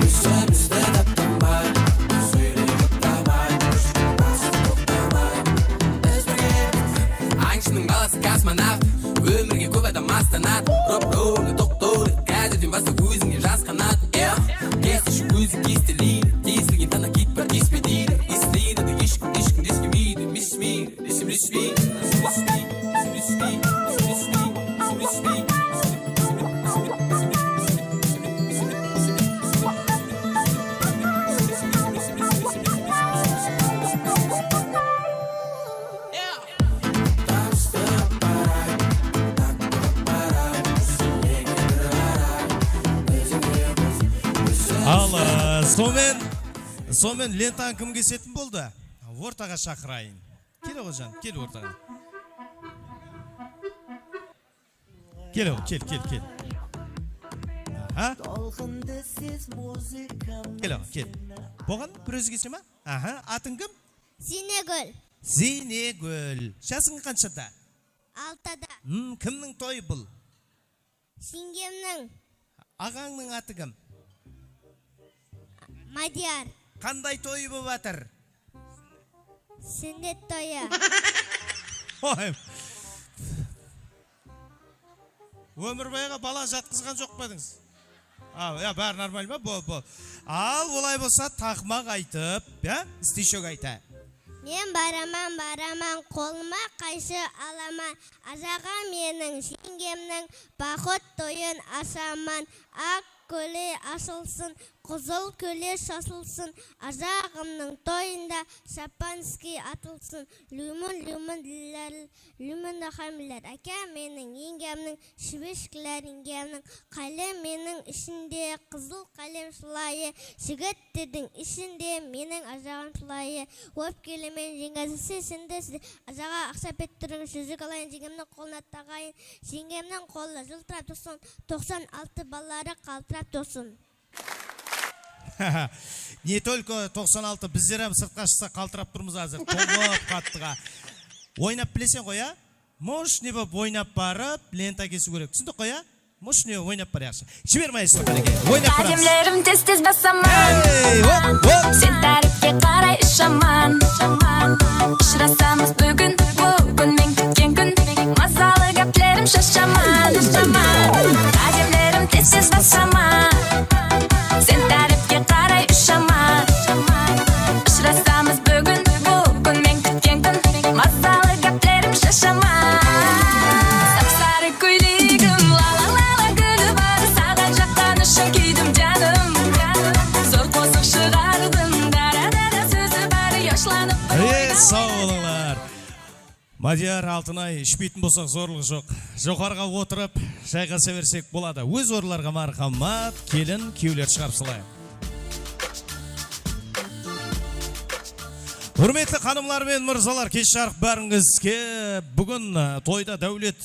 Speaker 5: үсімізді таптамайды, сөйлегіп табайды, басып тоқтамайды. Аңшының баласы космонавт, өмірге көп адам астанат. Роп-роуны, тоқ-тоуды, кәдірден басты өзіңе жас қанат. Кестіші өзі кестелейді, тесілген тана кет бір теспедейді. Естілейді де ешкім дескемейді, мешмейді, десім респейді.
Speaker 4: Ал сонымен лентаны кім кесетін болды? Ортаға шақырайын. Кел Оғылжан, кел ортаға. Кел. Кел. Боған бір өзі кесе ма? Атын кім?
Speaker 18: Зейнегүл.
Speaker 4: Зейнегүл. Жасың қаншада?
Speaker 18: 6-да.
Speaker 4: Кімнің тойы бұл?
Speaker 18: Сеңгемнің.
Speaker 4: Ағаңның аты кім?
Speaker 18: Мадияр.
Speaker 4: Қандай тойы бұл батыр?
Speaker 18: Сүннет тойы.
Speaker 4: Өмірбайға бала жатқызған жоқ па едіңіз? Я, бәрі нормаль ма? Бол. Ал, олай болса тақмақ айтып, стишок айта.
Speaker 18: Мен бараман, қолыма қайшы аламан, ажаға менің жеңгемнің бақыт тойын ашаман, ақ көле ашылсын, қызыл көле шашылсын, ажағымның тойында шапанский атылсын, люмын хамилер, әке менің еңгемнің, шүбешкілер еңгемнің, қалем менің ішінде, қызыл қалем шылайы, жігіттердің ішінде менің ажағым шылайы, өп келемен жеңгесі сесінде, ажаға ақша петтірің, жүзік алайын, жеңгемнің қолына тағайын, жеңгемнің қолы жылтырап тұрсын, 96 балары қалтырап тұрсын.
Speaker 4: Не только 96, біздер әм сыртқа шықса қалтырап тұрмыз азыр. Толып қаттыға. Ойнап білесен қоя? Мошне боп ойнап барып, лента кесу керек. Түсінді қоя? Мошне ойнап бар яқшы. Жібер майыстық қанеке. Ойнап барамыз.
Speaker 17: Қадемлерім тез-тез басаман. Сен тәріпке қарай ұшаман. Ұшырасамыз бүгін мен күткен күн. Масалы кәплерім шашаман. Қадемлерім тез-тез басаман. Сен тәріпке қарай ұшаман. Ұшырасамыз бүгін мен күткен күн. Масалы кәплерім шашаман. Сапсары көйлегім ла-ла-ла гүлі бар. Саған жақтан үшін күйдім жаным. Зор қосық шығардым. Дара-дара сөзі бар. Яшланып
Speaker 4: Сау болыңлар. Мадияр Алтынай, ішпейтін болсақ зорлық жоқ. Жоғарға отырып, шайғаса берсек болады. Өз орларға мархамат, келін, күйеулер шығарып салайық. Құрметті ханымлар мен мырзалар, кеш жарық бәріңізге. Бүгін тойда дәулет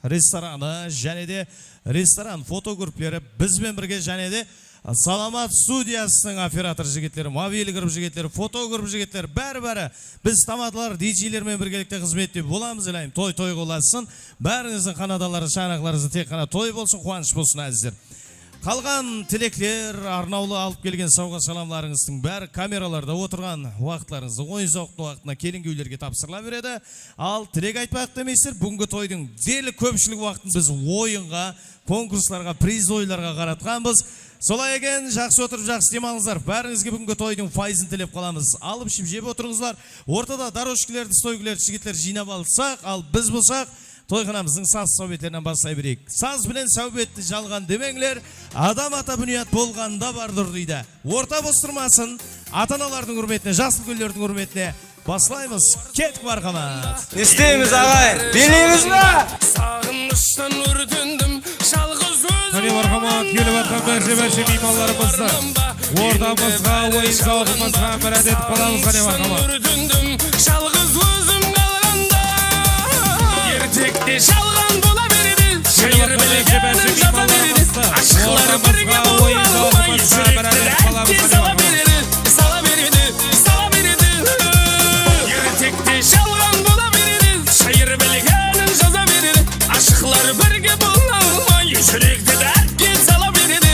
Speaker 4: рестораны, және де ресторан фотогруплері бізбен бірге, және де Саламат студиясының оператор жігетлері, мобиль групп жігетлері, фотогруп жігетлері, бәрі-бәрі біз тамадылар, диджейлермен біргелікте қызметте боламыз, елайым. Той қоласын, бәріңіздің қанадалары, шанақларыңызды тек қана той болсын, қуаныш болсын әзіздер. Қалған тілеклер, арнаулы алып келген сауға саламларыңыздың бәрі камераларда отырған уақытларыңызды ойын зауқты уақытына келінгеулерге тапсырыла береді. Ал тілек айтпақ демейсіздер, бүгінгі тойдың делі көпшілік уақытын біз ойынға, конкурсларға, приз ойларға қаратқанбыз. Солай екен, жақсы отырып, жақсы демалыңыздар. Бәріңізге бүгінгі тойдың файзын тілеп қаламыз. Алып ішіп жеп отырыңыздар. Ортада дорожкілерді, стойгілерді, жігітлер жинап алсақ, ал біз болсақ, тойханамыздың саз сәубеттерінен бастай берейік. Саз білен сәубетті жалған демеңлер, адам ата бүният болғанда бардыр дейді. Орта бостырмасын, ата-аналардың құрметіне, жасыл көлдердің құрметіне басылаймыз. Кет мархамат.
Speaker 19: Естейміз ағай, билейміз бе?
Speaker 20: Сағыныштан өртендім, жалғыз өзім.
Speaker 19: Қане мархамат, келіп атқан бәрше мейманларымызды ортамызға, ойын зауқымызға бір әдет қаламыз. Қане мархамат.
Speaker 20: Өртендім, жалғыз өзім қалғанда. Ертекте жалған бола береді, шайыр білгенін жаза береді. Ашықлар бірге болмай, жүректі әтте сала береді. Ертекте жалған бола береді, шайыр білгенін жаза береді. Ашықлар бірге болмай, жүректі әтте сала береді.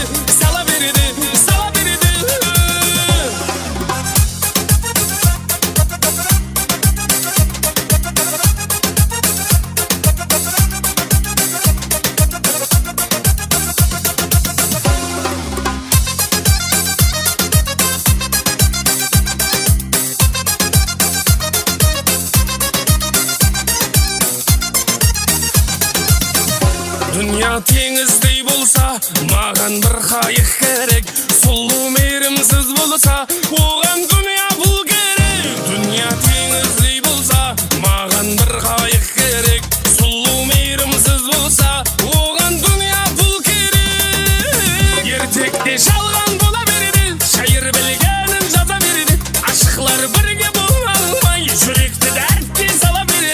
Speaker 20: Дүния теңіздей болса, маған бір қайық керек. Сұлу мейірімсіз болса, оған дүния бұл керек. Дүния теңіздей болса, маған бір қайық керек. Сұлу мейірімсіз болса, оған дүния бұл керек. Ертекте жалған бола береді, шайыр білгенін жаза береді. Ашықлар бірге бола алмай, жүректі дәртке сала береді.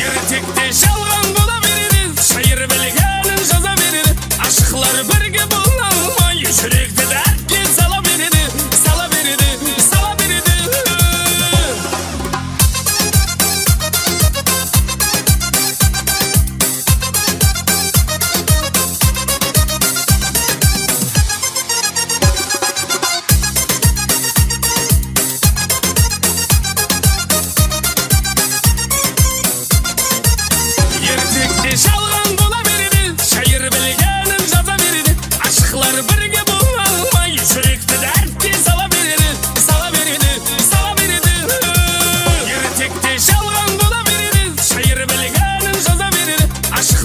Speaker 20: Ертекте жалған бола береді, шайыр білгенін жаза береді. Ашықлар бірге бола алмай, жүректі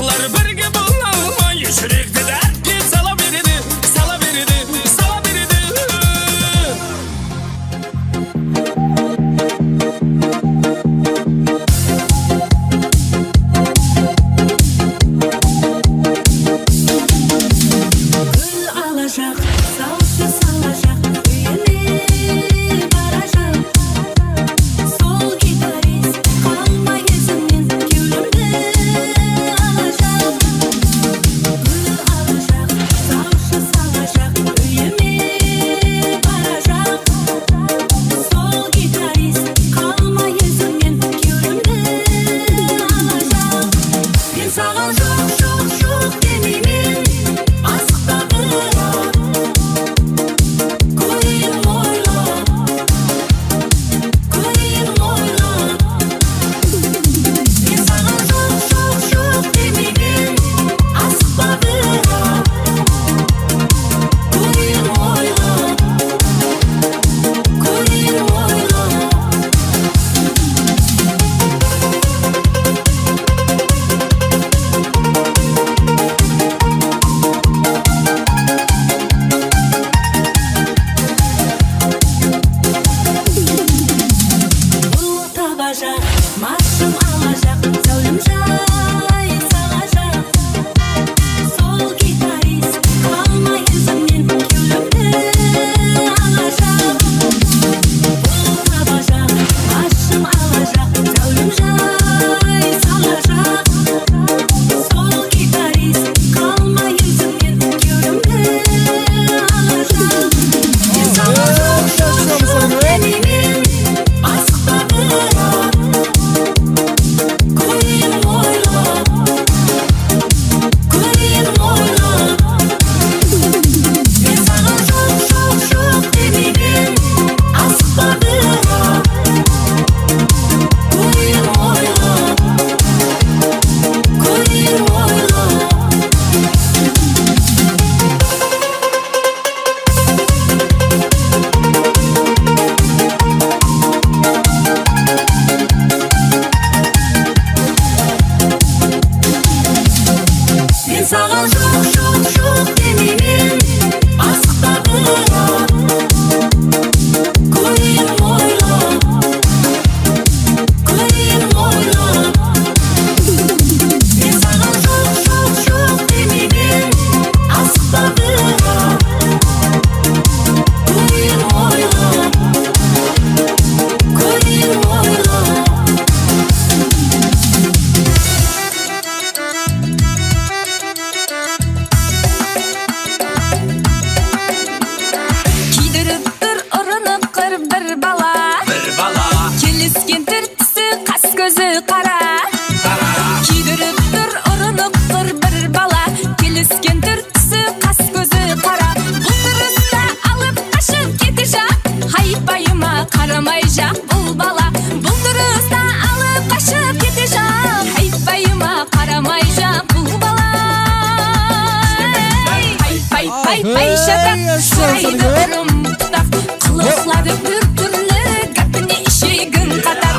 Speaker 20: Олар бірге бола алмай жүректі дәртке сала береді, сала береді, сала береді.
Speaker 5: Гүл алажақ, салшы салажақ, үйіне баражақ. Сол гитарист қалмай есімнен кеудемді алажақ. Гүл алажақ, салшы салажақ, үйіне баражақ. Сол гитарист қалмай есімнен кеудемді алажақ. Мен саған жоқ, жоқ, жоқ демеймін, асықта бірақ көрейін ойлап, көрейін ойлап. Мен саған жоқ, жоқ, жоқ демеймін, асықта бірақ көрейін ойлап, көрейін ойлап. Бұл табажақ, машым алажақ, зәулім жай салажақ. Сол гитарист қалмай ізімнен кеудемді алажақ. Бұл табажақ, машым алажақ, зәулім жай салажақ. Сол гитарист қалмай ізімнен кеудемді алажақ. Мен саған жоқ, жоқ, жоқ демеймін, асықта бірақ көрейін ойлап, көрейін ойлап. Мен саған жоқ, жоқ, жоқ демеймін, асықта бірақ көрейін ойлап, көрейін ойлап. Мен саған жоқ, жоқ, жоқ демеймін, асықта бірақ көрейін ойлап, көрейін ойлап. Мен саған жоқ, жоқ, жоқ демеймін, асықта бірақ көрейін ойлап, көрейін ойлап. Кидіріп тұр ұрынып қыр бір бала, келіскен түртісі қас көзі қара. Кидіріп тұр ұрынып қыр бір бала, келіскен түртісі қас көзі қара. Бұл тұрыста алып қашып кете жақ, хайпайыма қарамай жақ бұл бала. Бұл тұрыста алып қашып кете жақ, хайпайыма қарамай жақ бұл бала. Пай шатақ, сұрайды ұрым тұтақ, қылықлары бір түрлі, гәпіне ішегін қатар.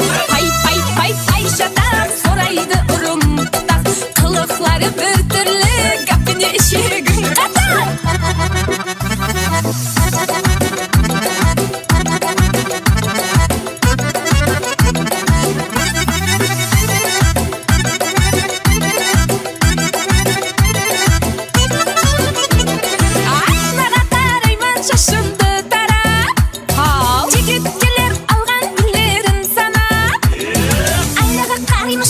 Speaker 5: Пай шатақ, сұрайды ұрым тұтақ, қылықлары бір түрлі, гәпіне ішегін қатар. Айлаға қараймын шашымды тарап, жігіттер алған гүлдерін санап. Айлаға қараймын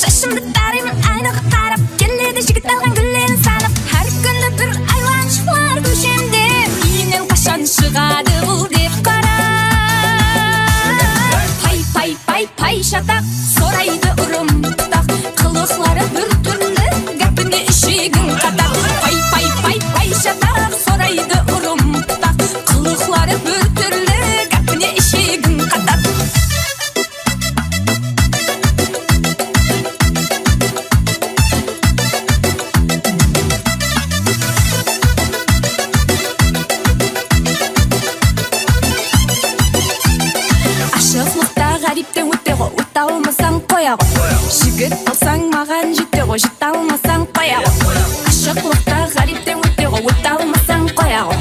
Speaker 5: шашымды тараймын, айнаға қарап, келеді жігіт алған гүлдерін санап. Әр күні бір айланшылар көшемде, үйінен қашан шығады бұл деп қарап. Пай шатақ, сұрайды ұрым тұтақ, қылықлары бір түрлі, гәпіне ішегін қатар. Пай шатақ, сұрайды ұрым тұтақ, қылықлары бір түрлі, гәпіне ішегін қатар. Ашықлықта ғариптен өтте ғой, өте алмасаң қоя ғой. Жігіт алсаң маған жетте ғой.
Speaker 17: ғой, жете алмасаң қоя ғой. Ашықлықта ғаріптен өте ғой, өте алмасаң қоя ғой.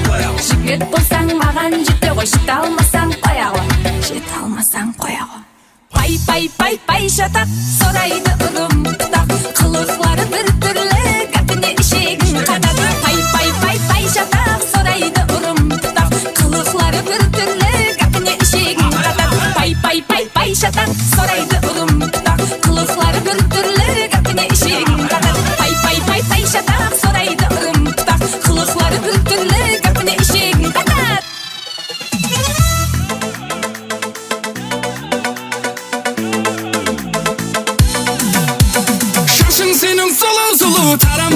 Speaker 17: Жігіт болсаң маған жете ғой, жете алмасаң қоя ғой. Жете алмасаң қоя ғой. Пай шатақ, сорайды ұрым тұтақ, қылықлары бір түрлі, гәпіне ішегін қатақ. Пай шатақ, сорайды ұрым тұтақ, қылықлары бір түрлі, гәпіне ішегін қатақ. Пай шатақ, сорайды ұрым тұтақ, қылықлары бір түрлі, гәпіне ішегін қатақ. Пай шатақ, сорайды ұрым тұтақ, қылықлары бір түрлі, гәпіне ішегін қатақ.
Speaker 20: Senin sulu taram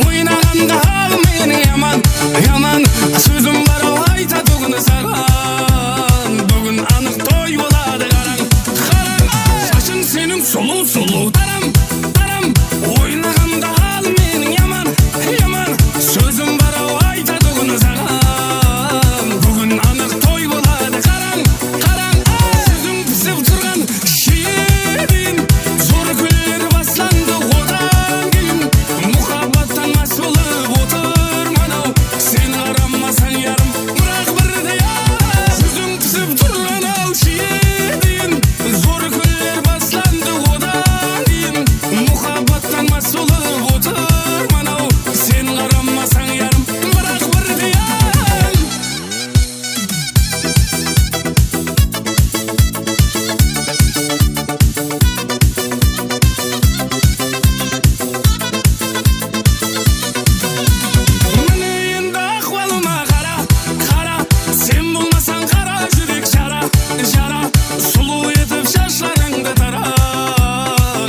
Speaker 20: oynaganda al meni yaman sözüm var o ayta bugün sağan bugün anık toy boladı qarang saçın senin sulu taram oynaganda al meni yaman sözüm var o ayta bugün sağan bugün anık toy boladı qarang sözüm pisip turgan şirin zor güller baslandı odan keyin muhabbattan mas bo'lib o'tirman sen qaramasan yarim biroq birda sözüm pisip turgan şirin zor güller baslandı odan keyin muhabbattan mas bo'lib o'tirman sen qaramasan yarim biroq birda sen bulmasan qara yürek jara sulu etip şaşlarыңды tara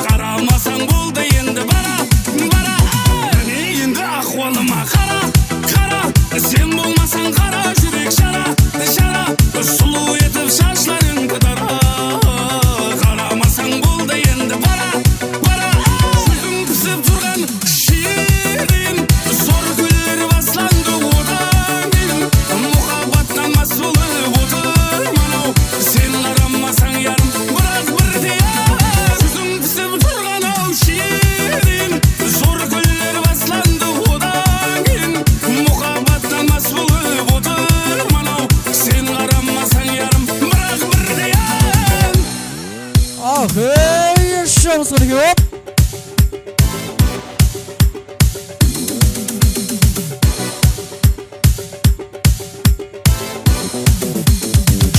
Speaker 20: qaramasan bo'ldi endi bara mene endi ahvolimga qara sen bulmasan qara yürek jara sulu etip şaşlarыңды tara qaramasan bo'ldi endi bara sözüm pisip turgan şirin zor güller baslandı odan keyin muhabbattan mas bo'lib o'tirman sen qaramasan yarim biroq birda sözüm pisip turgan şirin zor güller baslandı odan keyin muhabbattan mas bo'lib o'tirman sen qaramasan yarim biroq birda
Speaker 11: Ah, hey, şansını yok.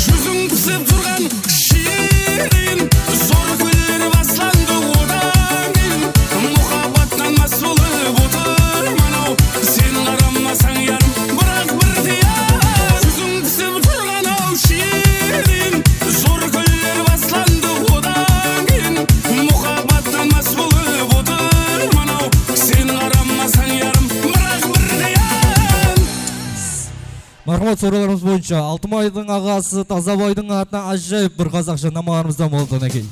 Speaker 20: Sözüm pisip turgan şirin zor güller baslandı odan keyin muhabbattan mas bo'lib o'tirman sen qaramasan yarim biroq birda sözüm pisip turgan şirin zor güller baslandı odan keyin muhabbattan mas bo'lib o'tirman sen qaramasan yarim biroq birda
Speaker 11: Мархамат, сорууларымыз бойынша Алтымайдың ағасы Тазабайдың атына ажайып бір қазақша намағанымыздан болды әкей.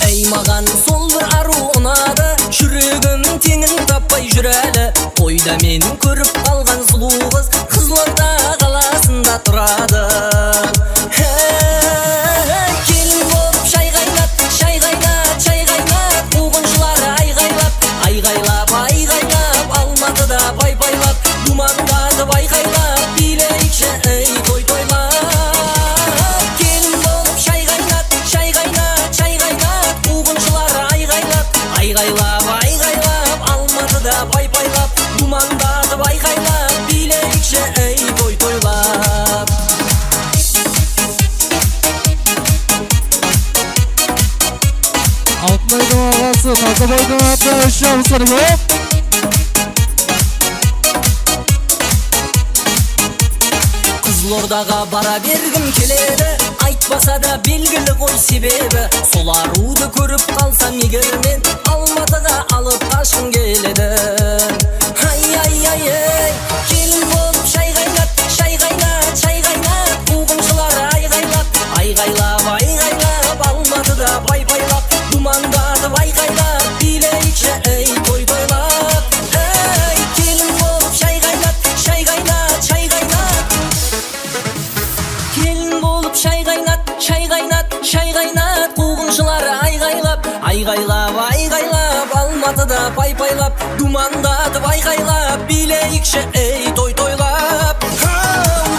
Speaker 5: Ey маған сол бір ару ұнады, жүрегім теңін таппай жүр әлі. Ойда менің көріп қалған сұлу қыз Қызылорда қаласында тұрады. Келін болып шай қайнат, қуғыншылары айғайлап, Алматыда пай-пайлап, думандатып айқайлап, билейікші ей той-тойлап. Келін болып шай қайнат, қуғыншылары айғайлап, Алматыда пай-пайлап, думандатып айқайлап, билейікші ей той-тойлап.
Speaker 11: Алтымайдың ағасы Тазабайдың атына шаусаны көп.
Speaker 5: Қызылордаға бара бергім келеді, айтпаса да белгілі ғой себебі. Сол аруды көріп қалсам егер мен Алматыға алып қашқым келеді. Ай, келін болып шай қайнат, қуғыншылары айғайлап, Алматыда пай-пайлап, думандатып айқайлап, Алматыда пай-пайлап, думандатып айғайлап, билейікші ей той-тойлап.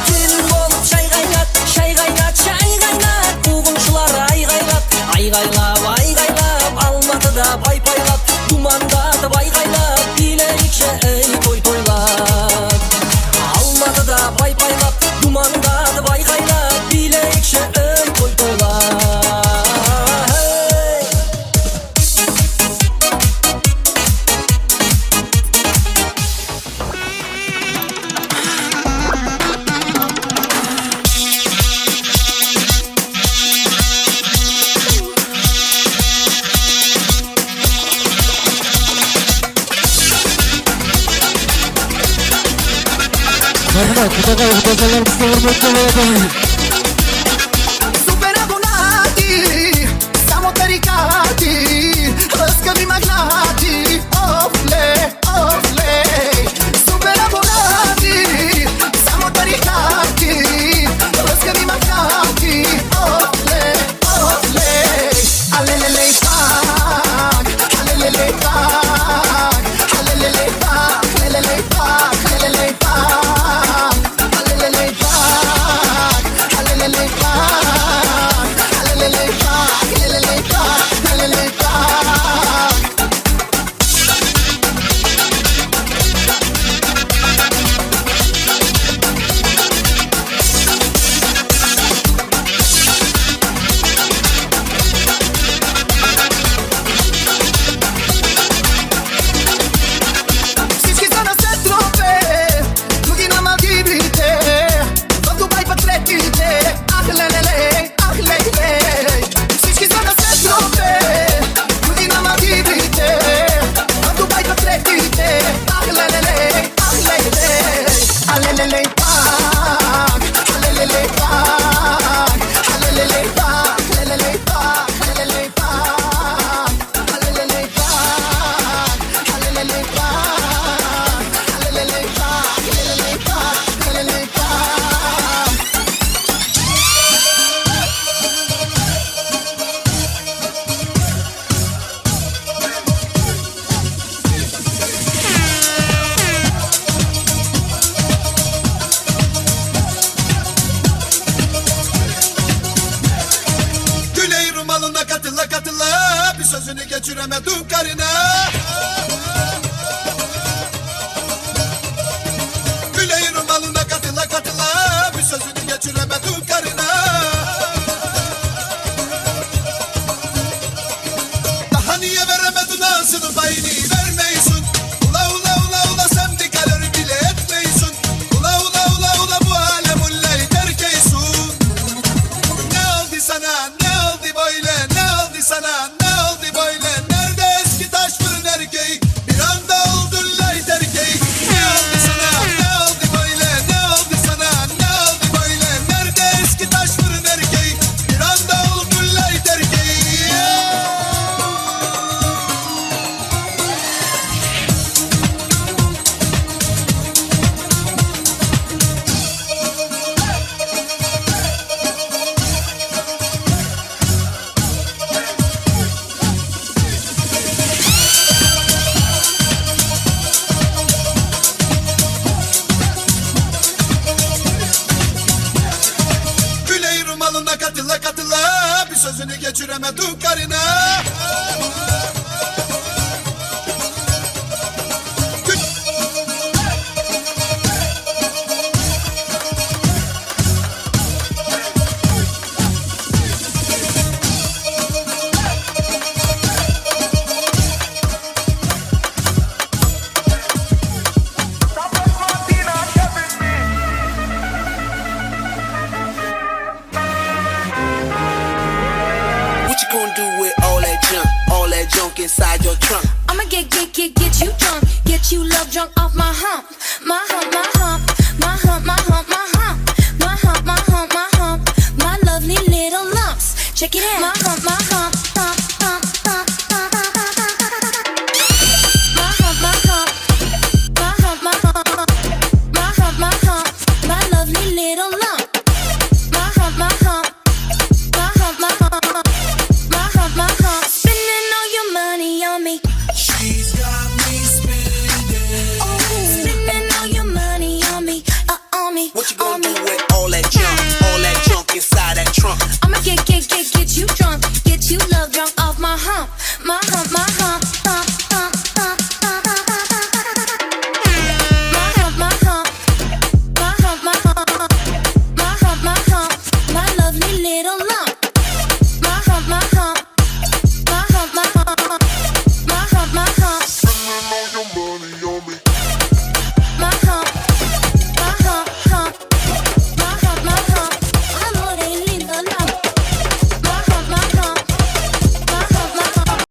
Speaker 5: Келін болып шай қайнат, шай қайнат, шай қайнат, қуғыншылар айғайлап, Алматыда пай-пайлап, думандатып айғайлап, билейікші ей той-тойлап. Алматыда пай-пайлап, думандатып айғайлап, билейікші ей той-тойлап.
Speaker 21: Super abbonati, siamo caricati, scavi magnati, ofle, ofle. Super abbonati, siamo caricati, scavi magnati, ofle, ofle. Alelele pack, alelele pack, alelele pack, alelele pack, alelele pack.
Speaker 22: Sözünü geçiremedim karına. Güleyin malına katıla katıla, bir sözünü geçiremedim karına. Daha niye veremedin ağzının payını vermeyisin. Ula ula ula ula sen dikaları bile etmeyisin. Ula ula ula ula bu alem ullayı terk eysun. Ne oldu sana, ne oldu böyle, ne oldu sana, ne oldu böyle? Nerede eski taş fırın erkeği? Bir anda oldun light erkeği. Ne oldu sana, ne oldu böyle, ne oldu sana, ne oldu böyle? Nerede eski taş fırın erkeği? Bir anda oldun light erkeği. Güleyin malına katıla katıla, bir sözünü geçiremedim karına.
Speaker 23: What you gonna do with all that junk inside your trunk?
Speaker 17: I'ma get you drunk, get you love drunk off my hump, my hump, my hump, my hump, my hump, my hump, my hump, my hump, my hump, my lovely little lumps. Check it out, my hump, my hump, hump, hump, hump, hump, hump, hump, hump. My hump, my hump, my hump, my hump, my hump, my hump, my lovely little lump. My hump, my hump, my hump, my hump, my hump, my hump. Spending all your money on me.
Speaker 23: She's
Speaker 17: get you drunk, get you love drunk off my hump, my hump, my hump, hump, hump, hump, hump, hump, my hump, my hump, my hump, my hump, my hump, my hump, my lovely little lump, my hump, my hump, my hump, my hump, my hump, my hump. My hump, my hump, hump, my hump, my hump, amore lindo lump. My hump, my hump, my hump, my hump.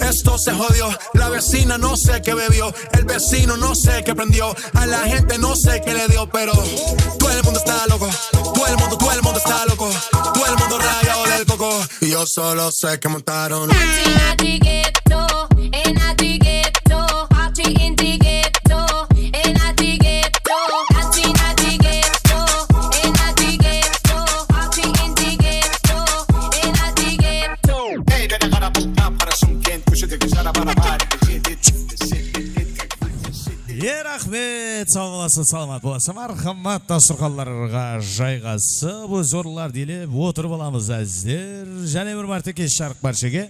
Speaker 22: Esto se jodió, la vecina no sé qué bebió, el vecino no sé qué prendió, a la gente no sé qué le dio, pero todo el mundo está loco, todo el mundo está loco, todo el mundo rayado del coco, y yo solo sé que montaron.
Speaker 4: Рахмет, сау боласыз, саламат боласыз. Мархамат дастарханларға жайғасып, зорлар делеп отырып аламыз әздер. Және бір мәрте кеш жарық баршеге.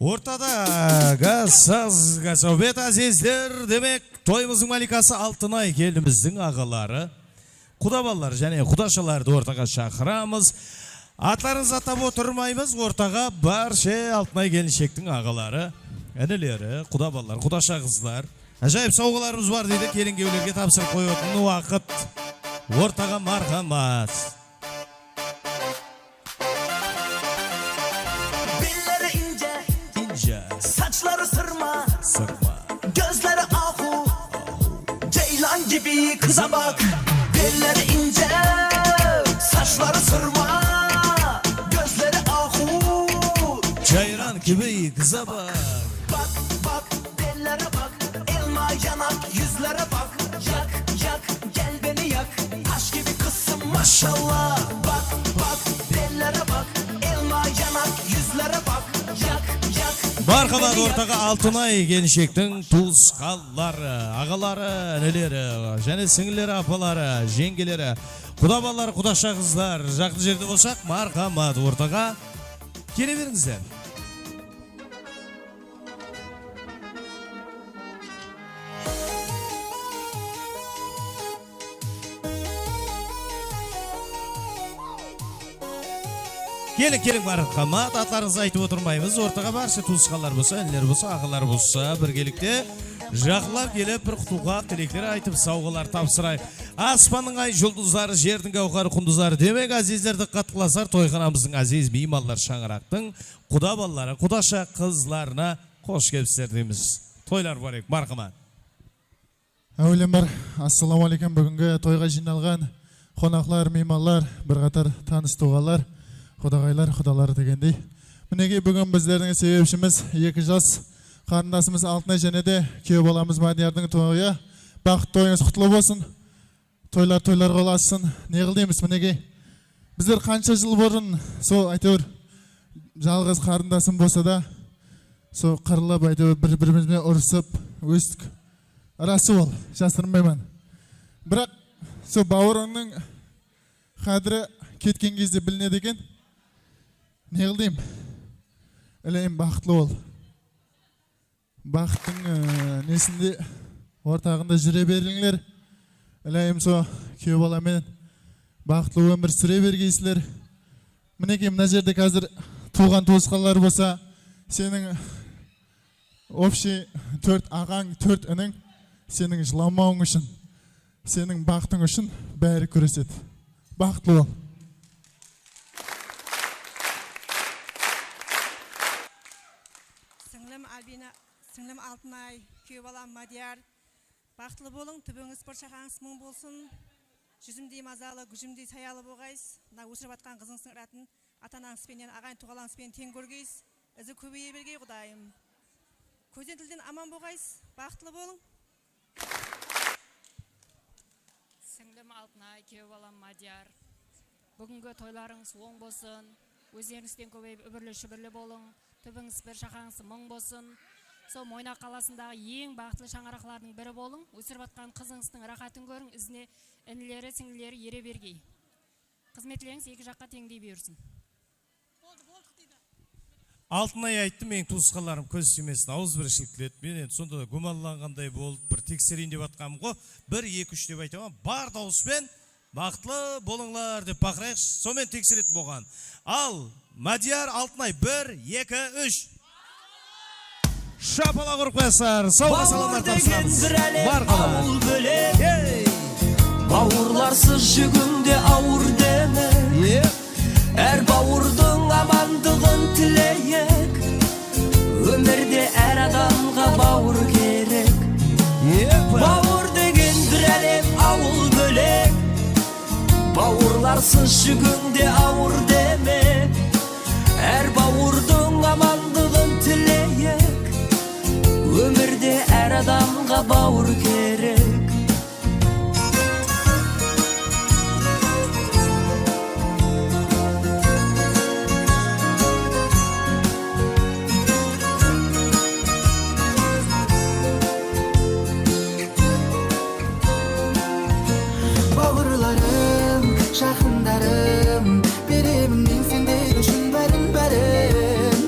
Speaker 4: Ортада саз гасобет әзездер, демек тойымыздың маликасы Алтынай келіміздің ағалары, құдабалар және құдашаларды ортаға шақырамыз. Атларыңыз атап отырмаймыз, ортаға барше Алтынай келіншектің ағалары, әнелері, құдабалар, құдаша қызлар. Әжайып сауғаларымыз бар дейді, келін-кеулерге тапсырып қойатын уақыт. Ортаға мархамат.
Speaker 21: Belleri ince, saçları sırma, gözleri ahu, ceylan gibi kıza bak. Belleri ince, saçları sırma, gözleri ahu,
Speaker 4: ceylan gibi kıza bak.
Speaker 21: Bak bak bellere bak, elma yanak yüzlere bak. Yak yak gel beni yak, taş gibi kızsın maşallah. Bak bak bellere bak, elma yanak yüzlere bak. Yak yak.
Speaker 4: Marhamat ортаға Алтынай келіншектің туысқанлары, ағалары, інілері, және сіңілері, апалары, жеңгелері, құдабалар, құдаша қыздар, жақын жерде болсақ, мархамат ортаға келе беріңіздер. Келin барып қамат, атларыңызды айтып отырмаймыз. Ортаға баршы туысқанлар болса, інілер болса, ағалар болса, біргелікте жақлап келіп бір құтуға тілектер айтып сауғалар тапсырайық. Аспанның ай жұлдыздары, жердің гауһары құндыздары. Демек, азиздерді қатқыласар тойханамыздың азиз меймандар шаңырақтың құда балалары, құдаша қызларына қош келіпсіздер дейміз. Тойлар барайық, марқаман.
Speaker 1: Әулем бар, ассаламу алейкум. Бүгінгі тойға жиналған қонақлар, мейманлар, бірқатар таныс туғалар, құдағайлар, құдалар дегендей. Мінеге бүгін біздердің себепшіміз 2 жас қарындасымыз Алтынай және де күйеу баламыз Мадиярдың тойы. Бақыт тойыңыз құтлы болсын. Тойлар қоласын. Не қылдаймыз мінеге? Біздер қанша жыл бұрын сол әйтеуір жалғыз қарындасым болса да сол қырылып әйтеуір бір-бірімізбен ұрысып өстік. Расы ол, жасырмаймын. Бірақ сол бауырыңның қадірі кеткен кезде білінеді екен. Не қылдайым? Ілейім бақытлы ол. Бақыттың несінде ортағында жүре беріңлер. Ілейім со күйеу баламен бақытлы өмір сүре бергейсілер. Мінеке мына жерде қазір туған туысқанлар болса, сенің общий 4 ағаң, 4 інің сенің жыламауың үшін, сенің бақытың үшін бәрі күреседі. Бақытлы бол.
Speaker 15: Сіңлім Альбина, сіңлім Алтынай, күйеу балам Мадияр, бақытлы болың, түбіңіз бір шақаңыз мұң болсын, жүзімдей мазалы, күжімдей саялы болғайыз, мына өсіріп атқан қызыңыздың ратын ата-анаңызбенен, ағайын туғалаңызбен тең көргейіз, ізі көбейе бергей Құдайым. Көзден тілден аман болғайыз, бақытлы болың.
Speaker 2: Сіңлім Алтынай, күйеу балам Мадияр, бүгінгі тойларыңыз оң болсын, өздеріңізден көбейіп үбірлі-шүбірлі болың, түбіңіз бір шақаңыз мұң болсын. Сол Мойнақ қаласындағы ең бақытлы шаңырақлардың бірі болың, өсіріп атқан қызыңыздың рахатын көрің, ізіне інілері, сіңлілері ере бергей. Қызметлеріңіз екі жаққа теңдей берсін.
Speaker 4: Алтынай айтты, мен туысқанларым көз сүймесін, ауыз біршілік тіледі. Мен енді сонда да гуманланғандай болып, бір тексерейін деп атқам ғой. 1, 2, 3 деп айтамын. Бар дауыспен бақытлы болыңлар деп бақырайық, сонымен тексеретін болған. Ал Мадияр, Алтынай 1, 2, 3. Шапала құрып қойсар, сауға саламдар тапсырамыз. Бар қала.
Speaker 5: Бауырларсыз жүгінде ауыр деме. Әр бауырдың амандығын тілейік. Өмірде әр адамға бауыр керек. Бауыр деген бір әлем, ауыл бөлек. Бауырларсыз жүгінде ауыр деме. Әр бауырдың амандығын тілейік. Өмірде әр адамға бауыр керек.
Speaker 21: Бауырларым, жақындарым, беремін мен сендер үшін бәрін.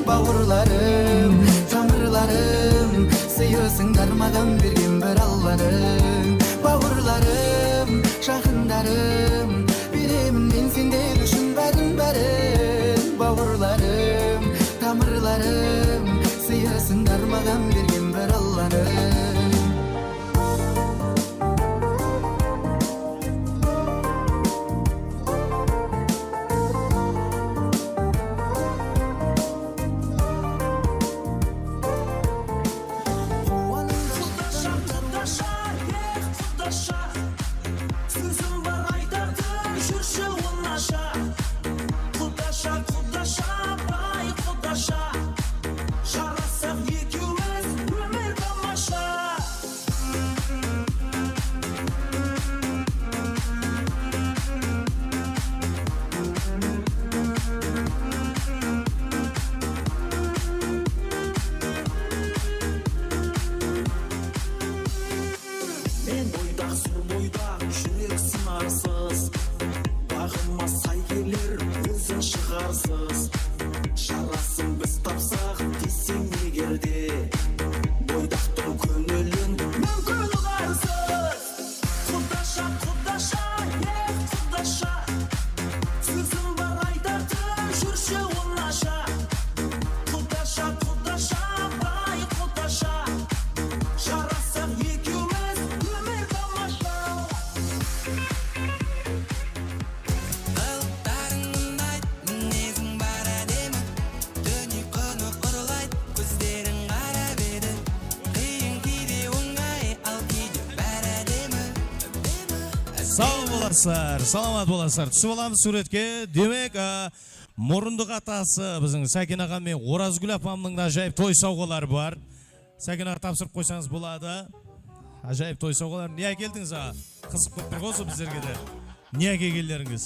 Speaker 21: Бауырларым, тамырларым, сүйесіңдер маған берген бір Алланың. Бауырларым, жақындарым, беремін мен сендер үшін бәрін. Бауырларым, тамырларым, сүйесіңдер маған берген бір Алланың.
Speaker 5: Жарасақ екеуміз өмір тамаша.
Speaker 4: Sağ боласыздар, саламат боласыздар. Түсіп аламыз суретке. Демек, мұрындық атасы біздің Сәкен аға мен Оразгүл апамның да ажайып той сауғалары бар. Сәкен аға тапсырып қойсаңыз болады. Ажайып той сауғалар. Не әкелдіңіз аға? Қызып көптір қосы біздерге де. Не әкелгендеріңіз?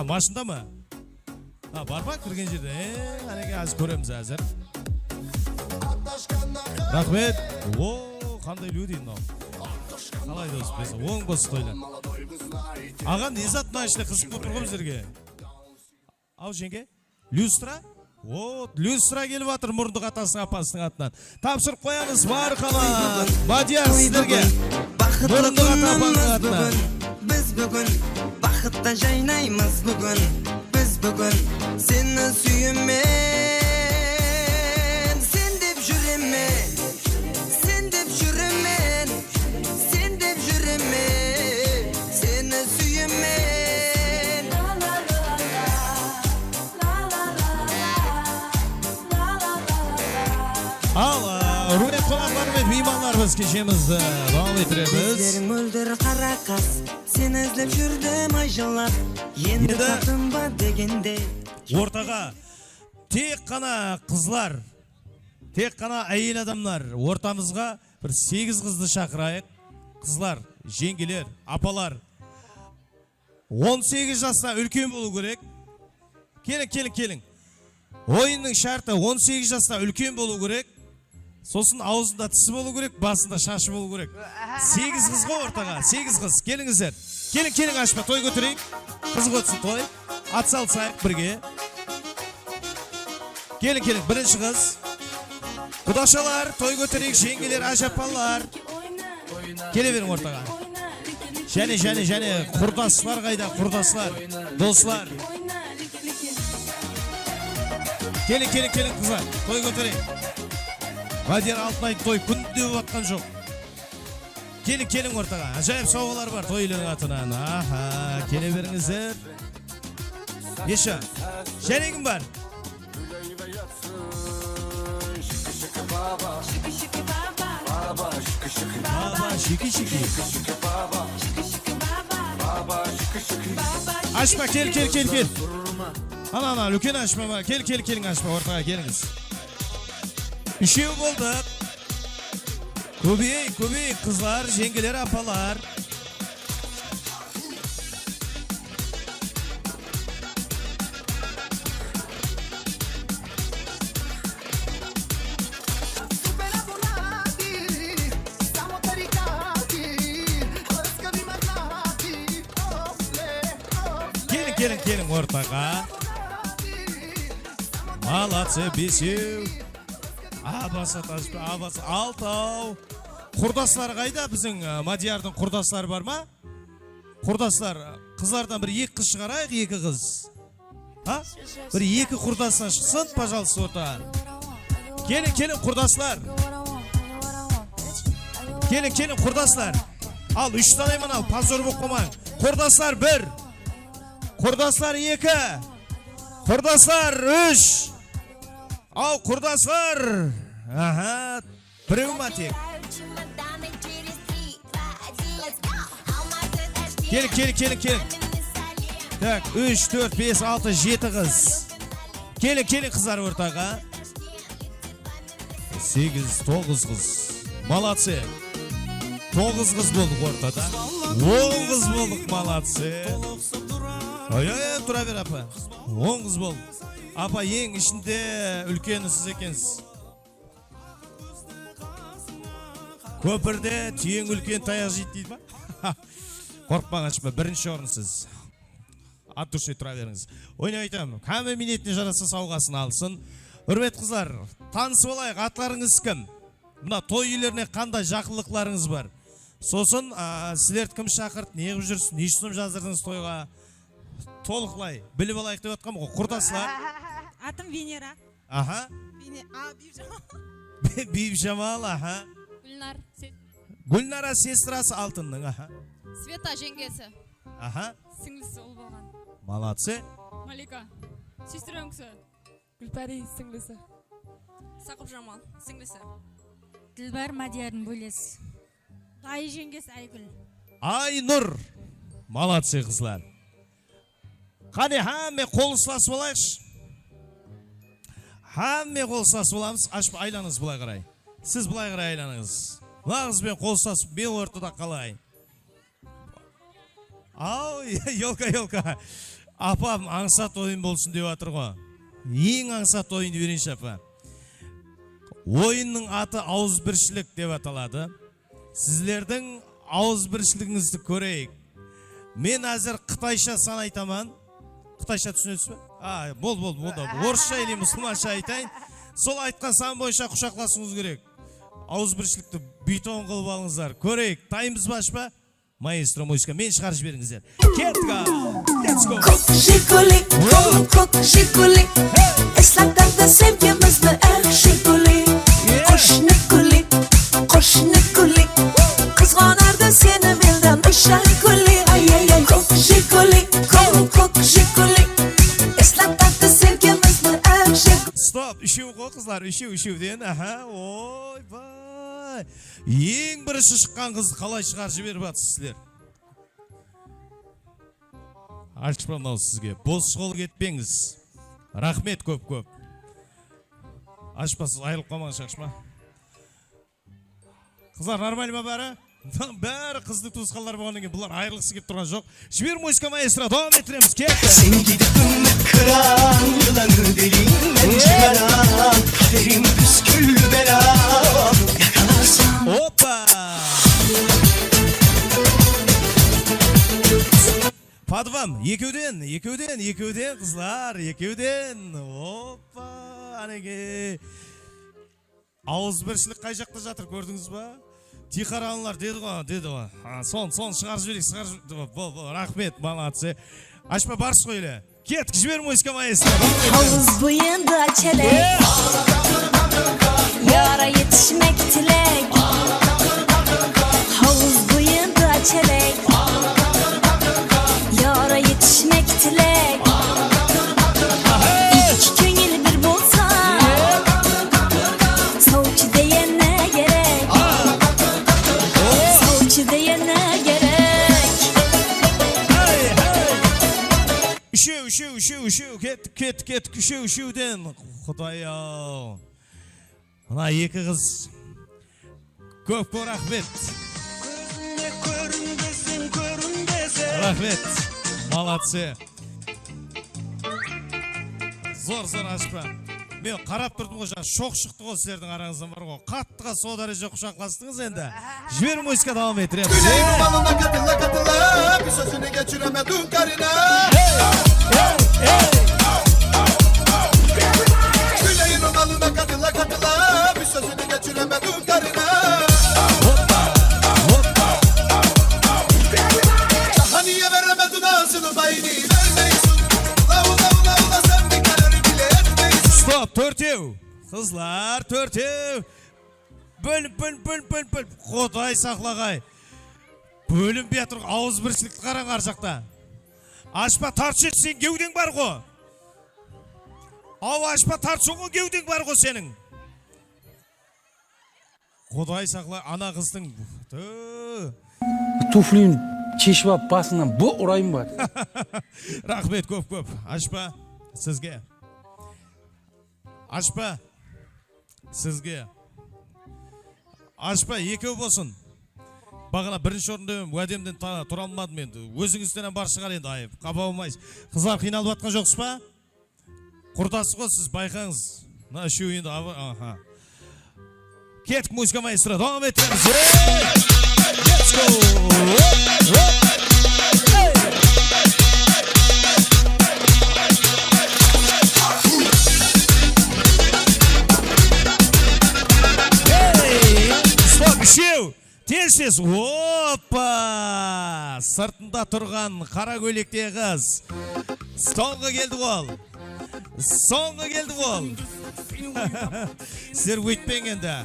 Speaker 4: Машында ма? Бар ма кірген жерде? Әнеке аз көреміз әзір. Рахмет. Қандай люди мынау. Қалай дос біз? Оң босы тойлар. Аға не зат мына ішінде қызып көптір ғой біздерге? Ау жеңге? Люстра? Люстра келіп атыр мұрындық атасының апасының атынан. Тапсырып қоямыз марқаман. Мадияр сіздерге. Мұрындық ата апаның атынан.
Speaker 5: Біз бүгін бақытта жайнаймыз бүгін. Біз бүгін сені сүйемен. Сен деп жүремен. Сен деп жүремен. Сен деп жүремен. Сені сүйемен.
Speaker 4: Ал, рулет қонақтар мен мейманларымыз кешемізді давам етіреміз.
Speaker 5: Көздерің мөлдір қара қас, сен іздеп жүрдім айжалап, енді таптым ба дегенде.
Speaker 4: Ортаға тек қана қызлар, тек қана әйел адамдар, ортамызға бір 8 қызды шақырайық. Қызлар, жеңгелер, апалар 18 жаста үлкен болу керек. Келің. Ойынның шарты 18 жаста үлкен болу керек. Сосын аузында тісі болу керек, басында шашы болу керек. 8 қыз ғой ортаға, 8 қыз. Келіңіздер. Келің ашпа, той көтерейік. Қыз көтсін той. Ат салсайық бірге. Келің, бірінші қыз. Құдашалар, той көтерейік, жеңгелер, ажапалар. Келе берің ортаға. Және, құрдаслар қайда, құрдаслар, достар. Келің қызлар, той көтерейік. Мадияр Алтынайдың той күнде өткен жоқ. Келің ортаға. Ажайып сауғалар бар той үйлерінің атынан. Келе беріңіздер. Еша, және кім бар? Ашма, кел. Ана, үлкен ашма бар. Келің ашма, ортаға келіңіз. Үшеу болдық. Көбейік қызлар, жеңгелер, апалар. Келің ортаға. Молодцы, бесеу. Абасы, алтау. Құрдаслар қайда? Біздің Мадиярдың құрдаслары бар ма? Құрдаслар, қызлардан бір 2 қыз шығарайық, 2 қыз. Бір 2 құрдасынан шықсын, пожалуйста, ортаға. Келің құрдаслар. Келің құрдаслар. Ал, 3 танаймын ал, позор болып қомаң. Құрдаслар 1. Құрдаслар 2. Құрдаслар 3. Ау, құрдаслар. Біреу ма тек? Келің. Так, 3, 4, 5, 6, 7 қыз. Келің қыздар ортаға. 8, 9 қыз. Молодцы. 9 қыз болдық ортада. 10 қыз болдық, молодцы. Тұра бер, апа. 10 қыз болдық. Апа, ең ішінде үлкені сіз екенсіз. Көпірде түйең үлкен таяқ жейді дейді ма? Қорқпаған шыма, бірінші орын сіз. Ат дұршай тұра беріңіз. Ойна айтамын, кәмі минетіне жараса сауғасын алсын. Үрмет қызлар, танысы болайық, атларыңыз кім? Мұна той үйлеріне қандай жақылықларыңыз бар? Сосын, сілерді кім шақырт, неғып жүрсін, нешісім жаздырдыңыз тойға? Толықлай, біліп алайық деп атқам ғой, құрдаслар.
Speaker 3: Атым Венера.
Speaker 4: Бейбжамал, Гүлнара сестрасы Алтынның,
Speaker 14: Света жеңгесі.
Speaker 3: Сіңлісі ұл болған.
Speaker 4: Молодцы.
Speaker 3: Малика. Сестренкісі.
Speaker 6: Гүлпәри сіңлісі.
Speaker 3: Сақып Жамал сіңлісі.
Speaker 6: Ділбар Мадиярдың бөлесі.
Speaker 3: Дайы жеңгесі Айгүл.
Speaker 4: Айнұр. Молодцы қызлар. Қане хамме қол ұстасып алайықшы. Хамме қол ұстасып аламыз. Ашып айланыңыз бұлай қарай. Сіз бұлай қарай айланыңыз. Лағызбен қол ұстасып, мен ортада қалайын. Ау, елка. Апам аңсат ойын болсын деп атыр ғой. Ең аңсат ойынды берейінші апа. Ойынның аты ауызбіршілік деп аталады. Сіздердің ауызбіршілігіңізді көрейік. Мен әзір қытайша сан айтаман. Қытайша түсінесіз бе? Бол. Орысша или мұсылманша айтайын. Сол айтқан сан бойынша құшақласыңыз керек. Ауызбіршілікті бетон қылып алыңыздар. Көрейік. Тайымыз баш па? Маэстро музыка. Мен шығарып жіберіңіздер. Кетка! Let's go!
Speaker 21: Көк жигули, Eslatlarda sevgimizni shiguli. Qo'shni kuli, qizg'onardi seni mendan o'sha guli. Ko'k jiguli, Eslatlarda sevgimizni shiguli.
Speaker 4: Stop, үшеу ғой қызлар, үшеуден. Ой, бай. Ең бірінші шыққан қызды қалай шығар жіберіп атсыз сіздер? Ашпанау сізге. Бос қол кетпеңіз. Рахмет көп. Ашпасыз айырылып қалмаңыз шақшма. Қызлар нормаль ма бәрі? Бәрі қызды туысқанлар болғаннан кейін бұлар айырылғысы келіп тұрған жоқ. Жібер музыка маэстро, давам еттіреміз. Кетті.
Speaker 21: Sen gidip kıran yılanı deliğinden çıkaran kaderim püsküllü belam yakalarsam.
Speaker 4: Hoppa! Падвам, екеуден, қызлар, екеуден. Опа, анеге. Ауызбіршілік қай жақта жатыр, көрдіңіз ба? Тихаранлар деді ғой. Сон шығарып жіберейік, Бол, рахмет, молодцы. Ашпа барс қойлы. Кет, жібер музыка маэстро.
Speaker 21: Havuz boyunda çelek, yara yetişmek dilek. Havuz boyunda çelek, yara yetişmek dilek. İki köngül bir bolsa, savcı diyene gerek. Savcı diyene gerek.
Speaker 4: Үшеу, кет, үшеуден. Құдай-ау. Мына екі қыз. Көп рахмет. Рахмет. Молодцы. Зор ашпа. Мен қарап тұрдым ғой, шоқ шықты ғой сіздердің араңыздан бар ғой. Қаттыға сол дәреже құшақластыңыз енді. Жібер музыка давам еттіреміз.
Speaker 22: Güney'in balına katıla, bir sözünü geçiremedim karına. Güney'in balına katıla, bir sözünü geçiremedim karına. Daha niye veremedin ağzını payını vermeysin. Ula sen bir karar bile etmeysin.
Speaker 4: Stop, төртеу. Қызлар, төртеу. Бөлім. Құдай сақлағай. Бөлім бетір ауыз біршілікті қараң ар жақта. Ашпа тартшы сен кеудең бар ғой. Ашпа тартшы ғой кеудең бар ғой сенің. Құдай сақлағай, ана қыздың.
Speaker 7: Туфлин шешіп алып басынан бұл ұрайым бар.
Speaker 4: Рахмет көп. Ашпа сізге. Ашпа екеу болсын. Бағана бірінші орында уәдемден тұра алмадым енді. Өзіңізден бар шығар енді айып. Қапа болмайсыз. Қызлар қиналып атқан жоқсыз ба? Құрдасы ғой сіз байқаңыз. Мына үшеу енді Кеттік музыка маэстро. Давам еттіреміз. Let's go! Үшеу, тез. Опа! Сыртында тұрған қара көйлекте қыз. Соңғы келді ол. Сіздер өйтпен енді.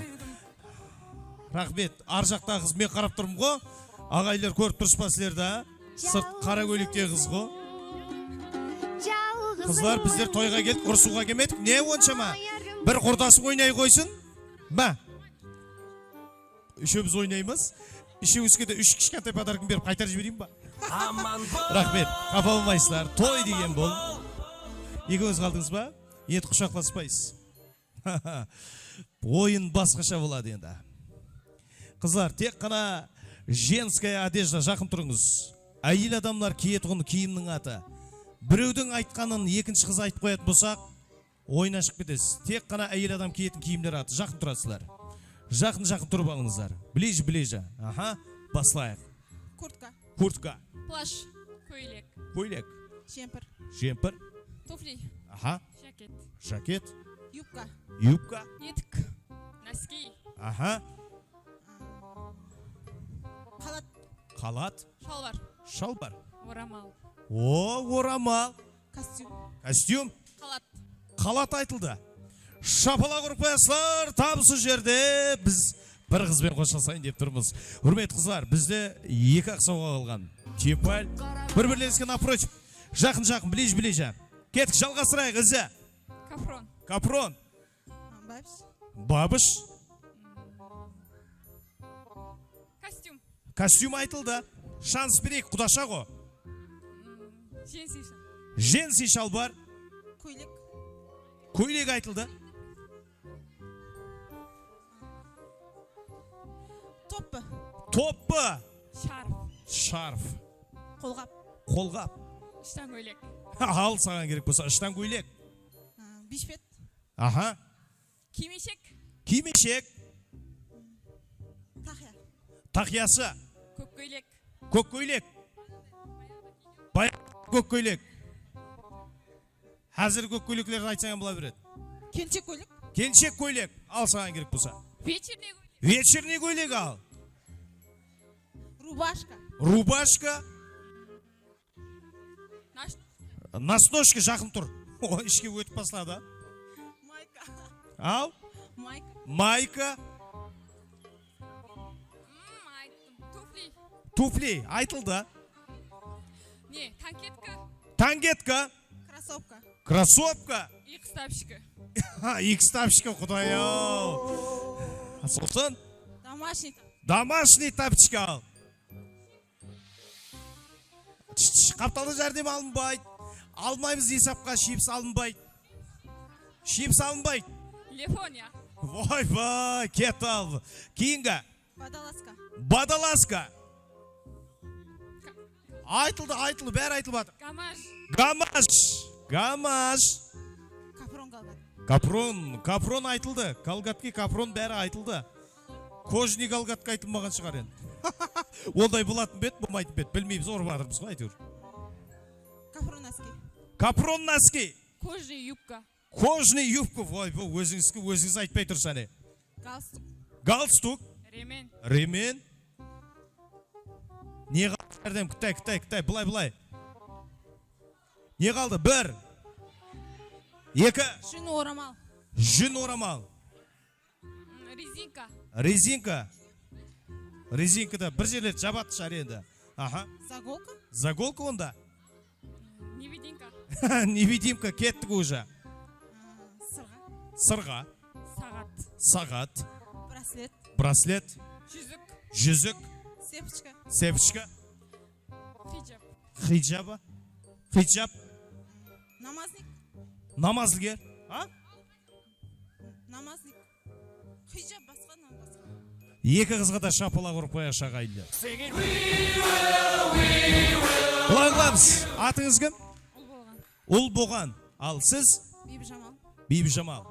Speaker 4: Рахмет, ар жақта қыз мен қарап тұрмын ғой. Ағайлар көріп тұрыс па сіздерді? Сырт қара көйлекте қыз ғой. Қызлар, біздер тойға келдік, ұрсуға келмедік. Не оншама? Бір құрдасым ойнай қойсын? Ба? Үшеуміз ойнаймыз. үшеуіске де 3 кішкентай подаркын беріп қайтарып жіберейін ба? Рахмет, қапа болмайсыздар. Той деген бол. Екеуіңіз қалдыңыз ба? Енді құшақласпайсыз. Ойын басқаша болады енді. Қыздар, тек қана женская одежда, жақын тұрыңыз. Әйел адамлар киетұғын киімнің аты. Біреудің айтқанын екінші қыз айтып қоятын болсақ, ойын ашып кетесіз. Тек қана әйел адам киетін киімдер аты. Жақын тұрасыздар. Жақын тұрып алыңыздар. Білежі. Аха, басылайық. Куртка.
Speaker 3: Плащ. Көйлек.
Speaker 4: Жемпір.
Speaker 3: Туфли.
Speaker 4: Аха. Жакет.
Speaker 3: Юбка.
Speaker 4: Етік.
Speaker 3: Носки.
Speaker 4: Аха. Халат. Шалбар.
Speaker 3: Орамал.
Speaker 4: Орамал. Костюм. Халат айтылды. Шапала құрып қоясылар, табысы жерде біз бір қызбен қоштасайын деп тұрмыз. Үрмет қызлар, бізде 2 ақсауға қалған. Тепаль, бір-бірлескен напротив. Жақын, білеж. Кетік, жалғастырайық, ізі. Капрон. Бабыш. Костюм айтылды. Шанс берейік, құдаша ғо. Женси шалбар. Көйлек айтылды. Топпы. Шарф. Қолғап.
Speaker 3: Іштан көйлек.
Speaker 4: Ал саған керек болса, іштан көйлек.
Speaker 8: Бишпет.
Speaker 4: Аха. Кимешек. Тақиясы. Көк көйлек. Көк көйлек. Әзір көк көйлеклерді айтсаңа бола береді. Келіншек көйлек. Ал саған керек болса. Вечерний көйлек ал. Рубашка. Носочка жақын тұр. Ішке өтіп басылады. Ал? Майка. Туфли. Айтылды. Тангетка. Кроссовка. Икстапшка, құдай ау. Сосын? Домашний тапчика ал. Қапталы жәрдем алынбайды. Алмаймыз есапқа, шипс алынбайды.
Speaker 3: Лефония.
Speaker 4: Вай, кет ал. Кейінгі? Бадаласка. Айтылды, бәрі айтылбады. Гамаш. Капрон айтылды. Калгатки, капрон бәрі айтылды. Кожни калгатка айтылмаған шығар енді. Олдай болатын бет, болмайтын бет. Білмейміз, орбадырмыз ғой айтыр. Капрон носки. Кожный юбка. Ой, өзіңіз айтпай тұрса не? Галстук. Ремен. Не қалды? Әрдем, күттай. Бұлай. Не қалды? 1, 2. Жүн орамал. Резинкада бір жерлер жабаты шар енді. Аха. Заголка онда? Невидимка кеттік уже. Сырға. Сағат. Браслет. Жүзік. Сепочка. Хиджаб. Намазлгер. Екі қызға да шапала құрып қоя шағайды. Бұлай қыламыз. Атыңыз кім? Ұлбоған. Ал сіз? Бибіжамал.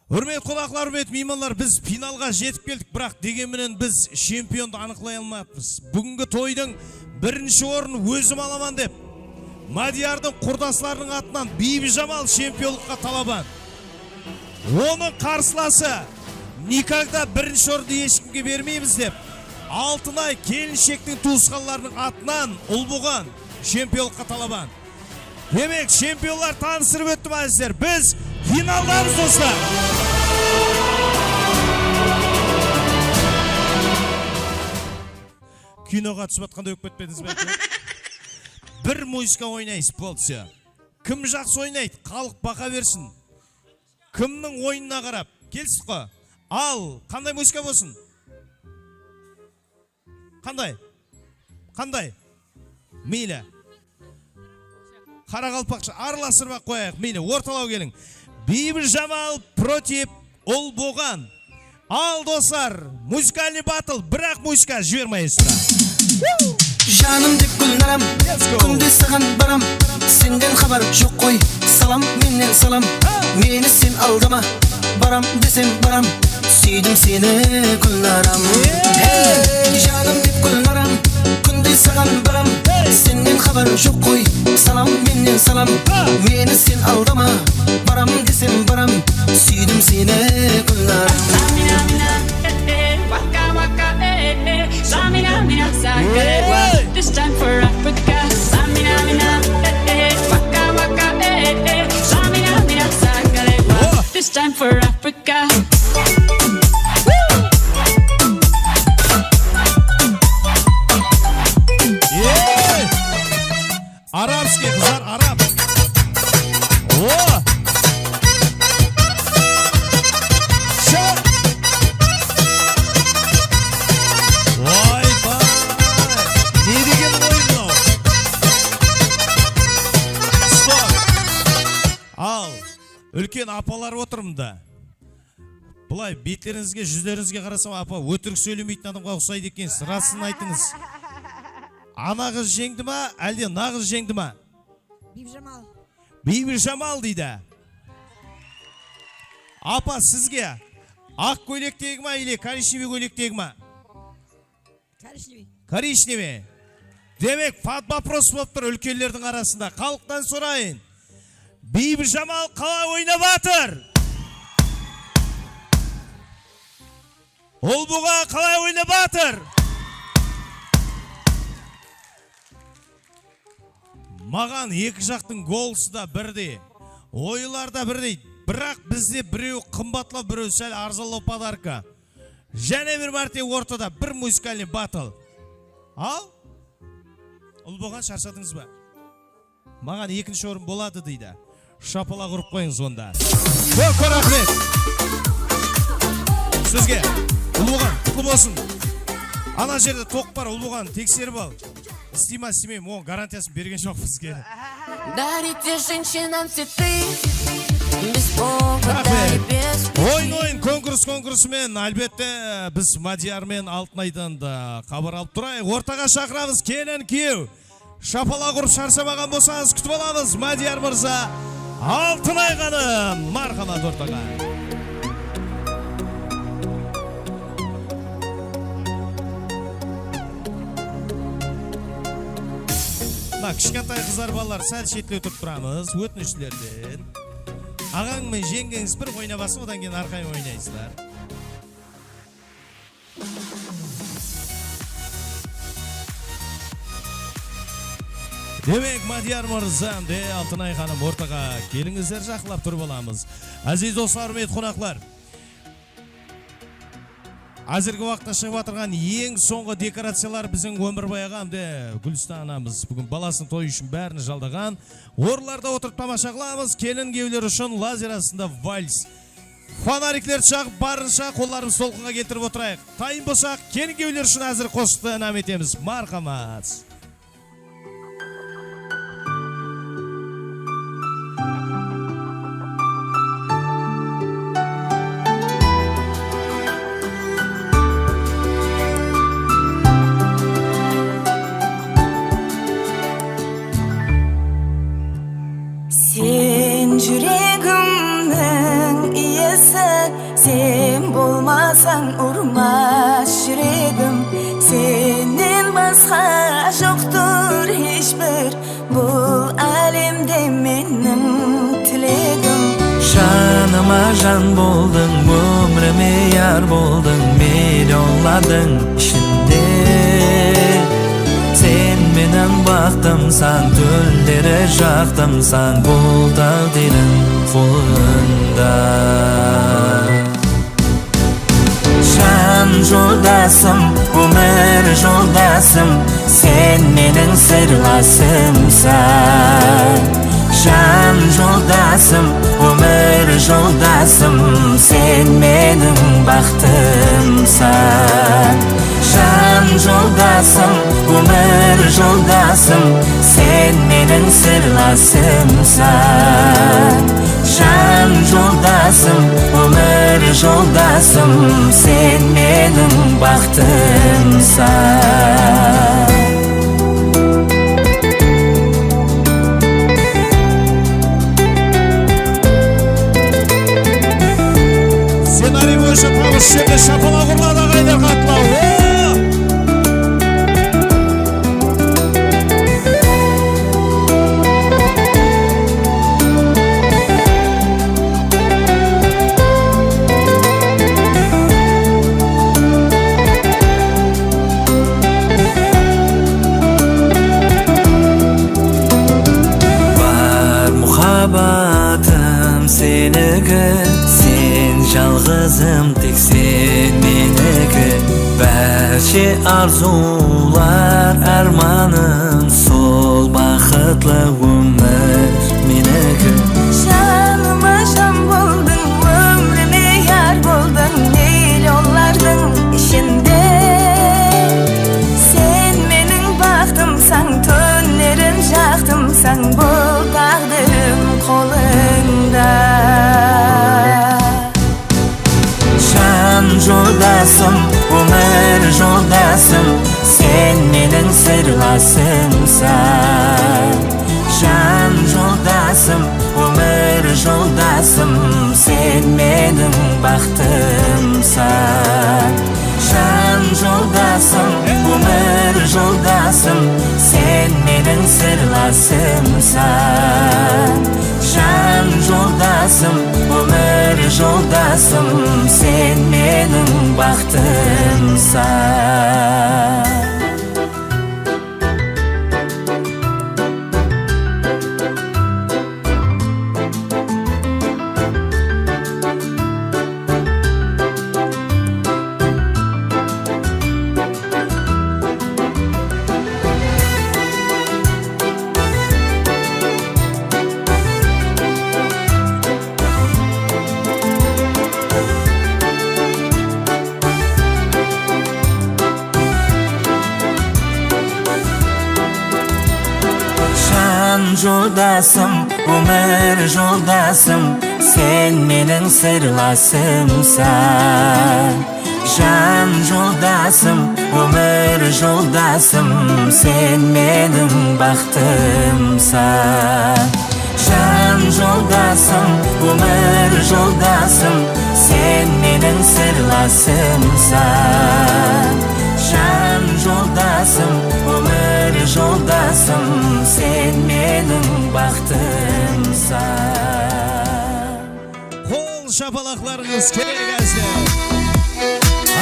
Speaker 4: Үрмет қонақлар, үрмет меймандар, біз финалға жетіп келдік, бірақ дегенменен біз чемпионды анықлай алмаппыз. Бүгінгі тойдың бірінші орын өзім аламан деп, Мадиярдың құрдастарының атынан Бибіжамал чемпионлыққа талабан. Оның қарсыласы никогда бірінші орынды ешкімге бермейміз деп, Алтынай келіншектің туысқанларының атынан Ұлбоған чемпионлыққа талабан. Демек, чемпионлар таныстырып өтті мәзіздер. Біз финалдамыз, достар. Киноға түсіп атқанда өкіп өтпедіңіз бәлкі? Бір музыка ойнайыз, болды. Кім жақсы ойнайды, халық бақа берсін. Кімнің ойынына қарап, келсіз қой. Ал, қандай музыка болсын? Қандай? Мейлі. Қарақалпақша араластырмақ қояйық. Мейлі, орталау келің. Бейбіт Жамал против Ұлбоған. Ал достар, музыкальный батл, бірақ музыка жібермейсіздер.
Speaker 5: Жаным деп гүлнарам, күнде саған барам. Сенден хабар жоқ қой, салам менен салам. Мені сен алдама, барам десем барам. Сүйдім сені гүлнарам. Жаным деп гүлнарам, күнде саған барам. Сенден хабар жоқ қой, салам менен салам. Мені сен алдама, барам десем барам. Сүйдім сені гүлнарам.
Speaker 17: This time for Africa. Samina mina, waka waka, samina mina sakalewa. This time for Africa.
Speaker 4: Arapski kızlar, Arap. Үлкен апалар отырмында. Бұлай беттеріңізге, жүздеріңізге қарасам, апа, өтірік сөйлемейтін адамға ұқсайды екенсіз. Расын айтыңыз. Ана қыз жеңді ма, әлде нағыз жеңді ма? Бейбіт Жамал дейді. Апа, сізге ақ көйлектегі ма, или коричневый көйлектегі ма? Коричневый. Демек, вопрос болып тұр үлкенлердің арасында. Халықтан сұрайын. Бейбіт Жамал қалай ойнап жатыр? Ұлбоған қалай ойнап жатыр? Маған екі жақтың голсы да бірдей, ойлар да бірдей, бірақ бізде біреу қымбатлау, біреу сәл арзанлау подарка. Және бір мәрте ортада бір музыкальный батл. Ал? Ұлбоған, шаршадыңыз ба? Маған екінші орын болады дейді. Шапала құрып қойыңыз онда. Көп рахмет. Сізге Ұлбоған құтты болсын. Ана жерде тоқ бар, Ұлбоған тексеріп ал. Істейма, істемейм, оң гарантиясын берген жоқ бізге.
Speaker 17: Дарите женщинам цветы, без повода и без причины.
Speaker 4: Ойын конкурсымен әлбетте біз Мадиармен Алтынайдан да хабар алып тұрайық. Ортаға шақырамыз, келін күйеу. Шапала құрып шаршамаған болсаңыз күтіп аламыз. Мадияр мырза, Алтынай ханым, мархамат ортаға. Кішкентай қыздар балалар, сәл шетлеу тұрып тұрамыз, өтініштерден. Ағаң мен жеңгеңіз бір ойнабасы, одан кейін арқайын ойнайсыздар. Демек, Мадияр мырзам де Алтынай ханым ортаға келіңіздер, жақылап тұрып аламыз. Әзиз достар, құрметті қонақтар. Әзіргі уақытта шығып отырған ең соңғы декорациялар біздің Өмірбай ағам де Гүлстан анамыз бүгін баласының тойы үшін бәрін жалдаған. Орларда отырып тамаша қыламыз. Келін күйеулер үшін лазер астында вальс. Фонариклерді жағып барынша қолдарымыз толқынға келтіріп отырайық. Тайын болсақ, келін күйеулер үшін әзір қосықты әнам етеміз. Мархамат.
Speaker 17: Sen yüreğimden iyisi, sen bolmasan urmaz yüreğim. Senden başka yoktur hiçbir bu alemde benim tilegim.
Speaker 5: Canıma can boldun, ömrüme yar boldun, milyonladın içinde. Sen menen baktımsan, töllere jaktımsan, bul takdirin kolunda. Can joldasım, ömür joldasım, sen menen sırlasımsan. Can joldasım, ömür joldasım, sen menen baktımsan. Can joldasım, жолдасым, өмір жолдасым, сен менің сырласымсың. Жан жолдасым, өмір жолдасым, сен менің бақытымсың.
Speaker 4: Сценарий бойынша табыс жерде шапалақ ұрлады ағайлар қатылау.
Speaker 5: Бар мұхаббатым сенікі, сен жалғызым, тек сен менікі. Бәрше арзулар арманым, сол бақытлы өмір менікі.
Speaker 9: Жаныма жан болдың, өміріме яр болдың, миллионлардың ішінде. Сен менің бақытымсың, түнерім жақтымсың, бұл тағдырым қолыңда.
Speaker 5: Жан жолдасым, өмір жолдасым, сен менің сырласымсың. Жан жолдасым, өмір жолдасым, сен менің бақытымсың. Жан жолдасым, өмір жолдасым, сен менің сырласымсың. Жан жолдасым, өмір жолдасым, сен менің бақытымсың. Жолдасым, өмір жолдасым, сен менің сырласымсың. Жан жолдасым, өмір жолдасым, сен менің бақытымсың. Жан жолдасым, өмір жолдасым, сен менің сырласымсың. Жан жолдасым, өмір жолдасым, сен менің бақытымсың.
Speaker 4: Қол шапалақларыңыз керек әзір.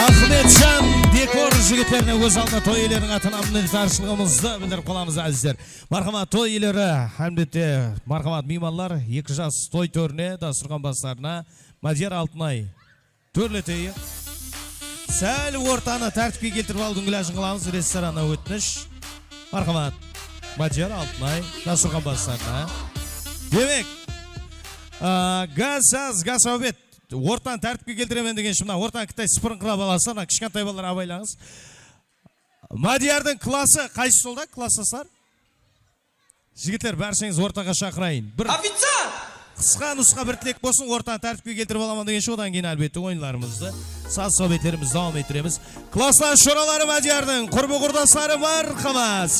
Speaker 4: Ахметжан декор жігіттеріне өз алдына той иелерінің атынан таршылығымызды білдіріп қаламыз әзіздер. Мархамат той иелері, әлбетте мархамат меймандар, 2 жас той төріне, дастархан бастарына Мадияр Алтынай төрлетейік. Сәл ортаны тәртіпке келтіріп алдың күләжін қыламыз, ресторанына өтініш. Мархамат Мадияр Алтынай дастархан бастарына. Демек, газ обед ортаны тәртіпке келтіремен деген шымна, ортаны кітай сыпырыңқырап аласың, кішкентай балалар абайлаңыз. Мадиярдың класы қайсы жолда, классастар? Жігіттер, бәршеңіз ортаға шақырайын. Офицер! Қысқа нұсқа бір тілек болсын, ортаны тәртіпке келтіріп аламын деген одан кейін әлбетті ойынларымызды, саз советтерімізді давам етіреміз. Класстан шоралары Мадиярдың, құрбы құрдастары мархамат.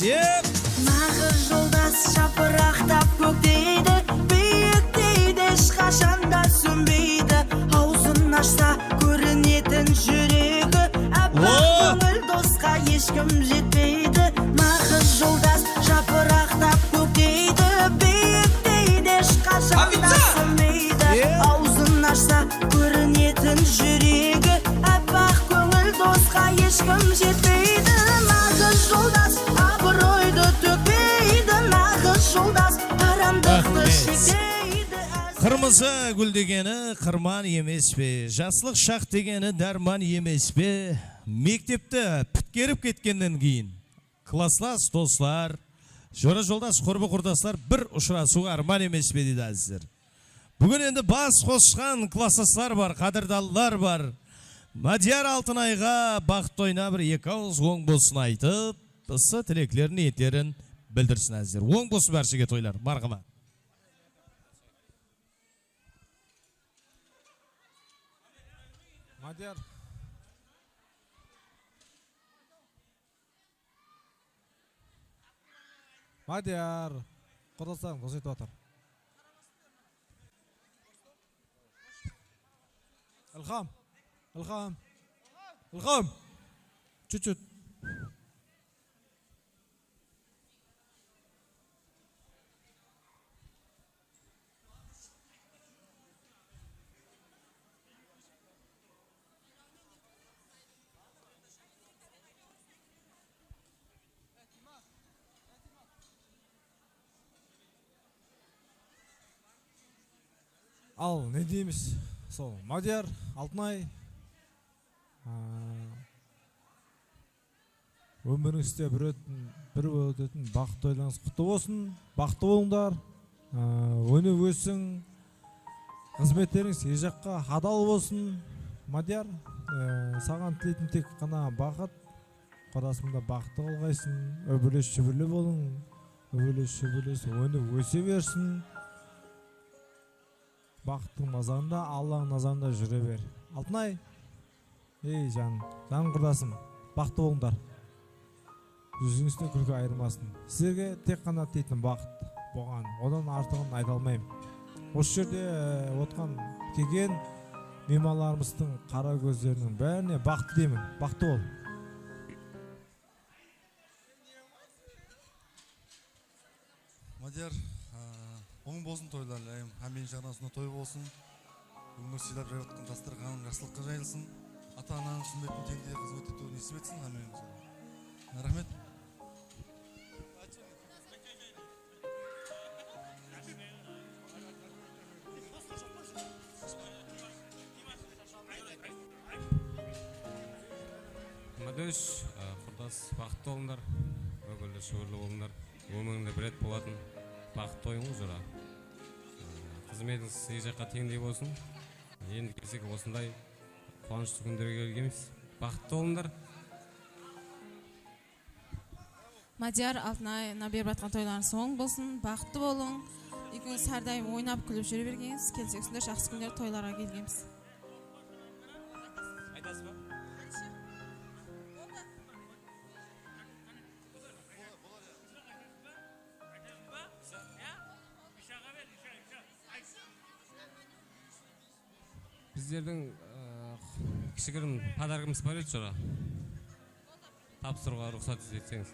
Speaker 9: Нағыз жолдас жапырақтап көктейді, биіктейді, ешқашанда сөнбейді. Аузын ашса көрінетін жүрегі, аппақ көңіл досқа ешкім жетпейді. Нағыз жолдас жапырақтап көктейді, биіктейді, ешқашанда сөнбейді. Аузын ашса көрінетін жүрегі, аппақ көңіл досқа ешкім жетпейді. Нағыз жолдас абыройды төкпейді, нағыз жолдас арамдықты шектейді.
Speaker 4: Қырмызы гүл дегені қырман емес пе, жаслық шақ дегені дәрман емес пе. Мектепті піткеріп кеткеннен кейін класслас достар, жора жолдас, құрбы құрдастар бір ұшырасуға арман емес пе дейді әзіздер. Бүгін енді бас қосқан классластар бар, қадырдалылар бар. Мадияр Алтынайға бақыт тойына бір екі ауыз оң болсын айтып, ысы тілеклерін ниеттерін білдірсін әздер. Оң болсын бәршіге тойлар. Марқыма.
Speaker 19: Мадияр. Мадияр. Құрылсаң, бұл жетіп отыр. Ilham. Ilham. Ilham. Чуть-чуть. Ал, не дейміз? Сол, Мадияр, Алтынай, өміріңізде бір өтетін бақытты тойларыңыз құтты болсын, бақытты болыңдар, өніп өссің, қызметтеріңіз еш жаққа адал болсын. Мадияр, саған тілейтін тек қана бақыт, қорасында бақытты болғайсың, өбірлес шүбірлі болың, өбірлес өніп өсе берсін. Бақыттың назарында, Алланың назарында жүре бер. Алтынай, жаным құрдасым, бақытты болыңдар. Жүзіңізде күлкі айырмасын. Сіздерге тек қана тілейтін бақыт болған, одан артығын айта алмаймын. Осы жерде отқан келген меймандарымыздың қара көздерінің бәріне бақытты деймін. Бақытты бол.
Speaker 1: Мадияр, оң болсын тойларлайым, әмен жағнасына той болсын. Бүгінгі сыйлап жатқан дастарханың жақсылыққа жайылсын. Ата-ананың қызметін теңдей қызмет етуін несіп етсін, әмен. Рахмет.
Speaker 19: Мадеш, құрдас, бақытты болыңдар, өгілі шүгірлі болыңдар. Өміріңде бір рет болатын бақыт тойыңыз жыра. Қызметіңіз еш жаққа теңдей болсын. Енді келсек осындай қуанышты күндерге келгенбіз. Бақытты болыңдар.
Speaker 6: Мадияр, Алтынайына беріп жатқан тойларыңыз оң болсын, бақытты болың. Екеуіңіз әрдайым ойнап күліп жүре бергенсіз. Келсек сондай жақсы күндер тойларға келгенбіз.
Speaker 19: Айтасыз ба? Біздердің кішігірім подаркымыз бар еді жора. Тапсыруға рұқсат етсеңіз.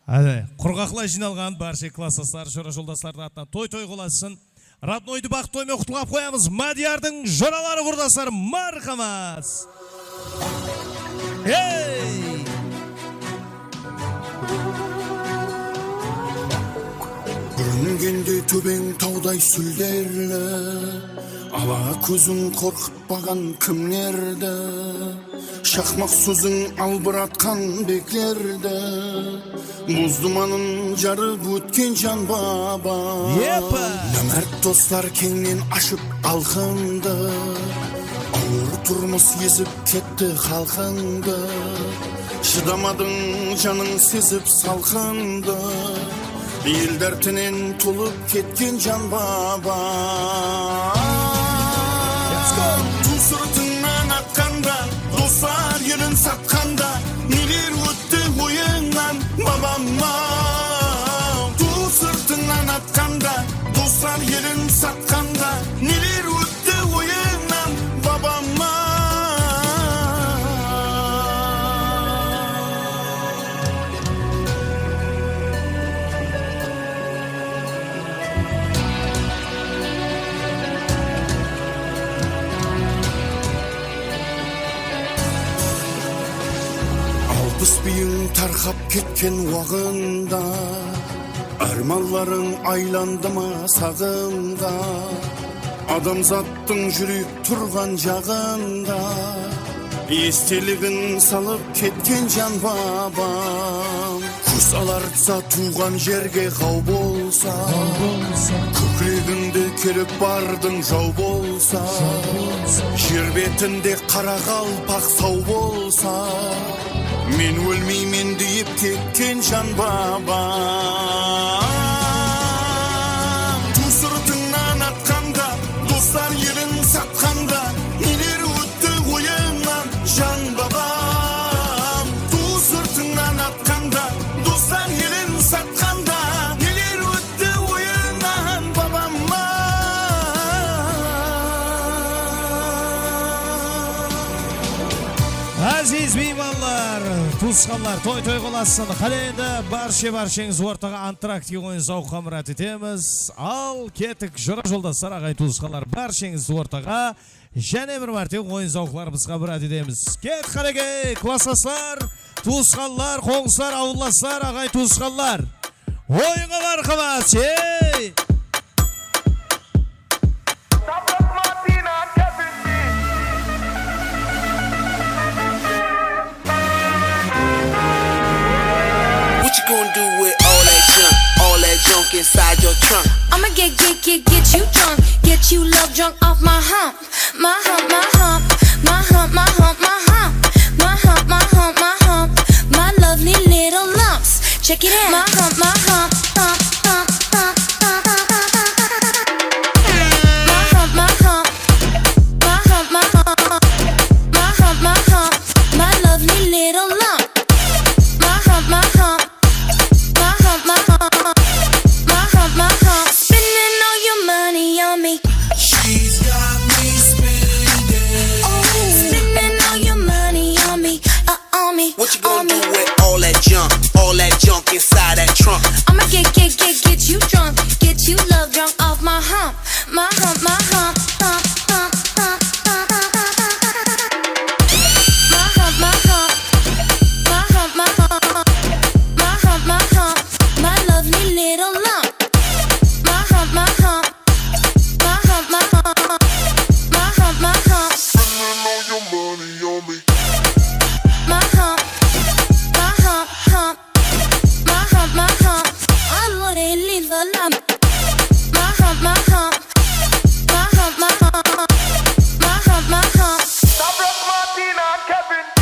Speaker 4: Әді, құрғақлай жиналған барша класстастар, жора жолдастардың атынан той қыласын. Роднойды бақыт тоймен құтылғап қоямыз. Мадиярдың жоралары құрдастар, марқамас. Ей!
Speaker 21: Көрінгенде төбең таудай сүлдерлі, ала көзің қорқытпаған кімлерді, шақмақ сөзің албыратқан беклерді, мұз думанын жарып өткен жан баба. Нөмірт достар кеңнен ашып алқынды, ауыр тұрмыс езіп кетті халқынды, шыдамадың жаның сезіп салқынды, ел дертінен тұлып кеткен жан баба. Ту сыртыңнан атқанда, достар елін сатқанда, нелер өтті ойыңнан бабама. Ту сыртыңнан атқанда, достар елін сатқанда, нелер өтті ойыңнан бабама. Бүйің тарқап кеткен уағында, арманларың айланды ма сағында, адамзаттың жүрек тұрған жағында, естелігін салып кеткен жан бабам. Көз алартса туған жерге қау болса, көкірегіңді келіп бардың жау болса, жер бетінде қара қалпақ сау болса, мен өлмеймін deyip кеткен жан бабам. Ту сыртыңнан атқанда, достар елін сатқанда, нелер өтті ойыңнан жан бабам. Ту сыртыңнан атқанда, достар елін сатқанда, нелер өтті ойыңнан бабам.
Speaker 4: Aziz meymanlar, туысқандар, той қыласын. Қалайында баршаңыз ортаға антрактке ойын зауққа мұрат етеміз. Ал кеттік жора жолдастар, ағай туысқандар, баршаңыз ортаға және бір мәрте ойын зауқларымызға мұрат етеміз. Кет қареге, классастар, туысқандар, қоңыстар, ауылластар, ағай туысқандар. Ойынға марқамат, ей!
Speaker 23: What you gonna do with all that junk inside your trunk?
Speaker 17: I'ma get you drunk, get you love drunk off my hump, my hump, my hump, my hump, my hump, my hump, my hump, my hump, my hump, my lovely little lumps. Check it out, my hump, my hump, hump, hump, hump, hump, hump, my hump, my hump, my hump, my hump, my hump, my hump, my lovely little lump, my hump, my hump. Spending all your money on me.
Speaker 21: She's got me spending.
Speaker 17: Oh, spending all your money on me, on me.
Speaker 23: What you gonna do with all that junk inside that trunk?
Speaker 17: I'ma get you drunk, get you love drunk off my hump, my hump, my hump, hump, hump, hump, hump, hump, my hump, my hump, my hump, my hump, my hump, my hump, my lovely little lump. My hump, my hump, my hump, my hump, my hump, my hump.
Speaker 21: Spending all your money on me.
Speaker 17: My hump, hump, my hump, my hump. I want a little lump. My hump, my hump, my hump, my hump, my hump, my hump.
Speaker 21: Stop Rock Martin and Kevin D.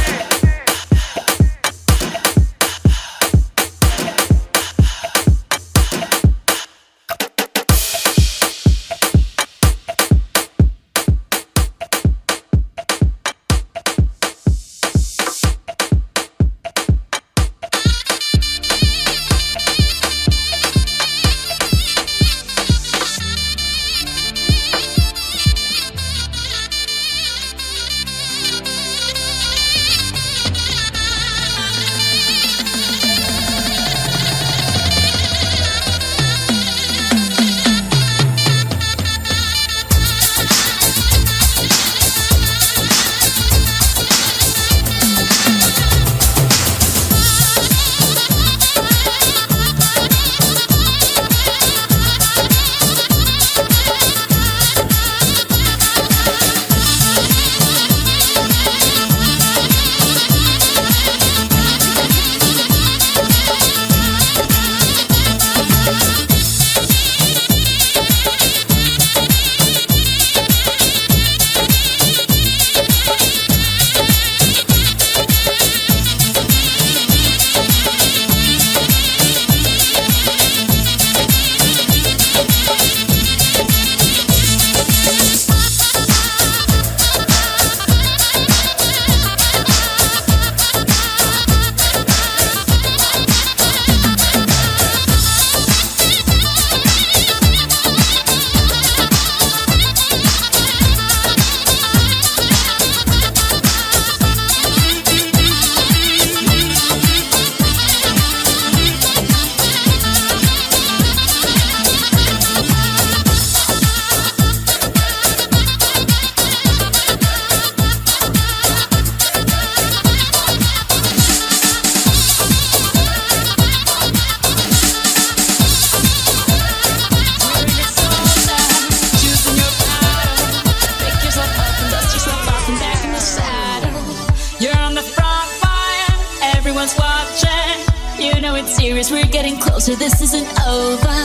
Speaker 17: serious, we're getting closer, this isn't over.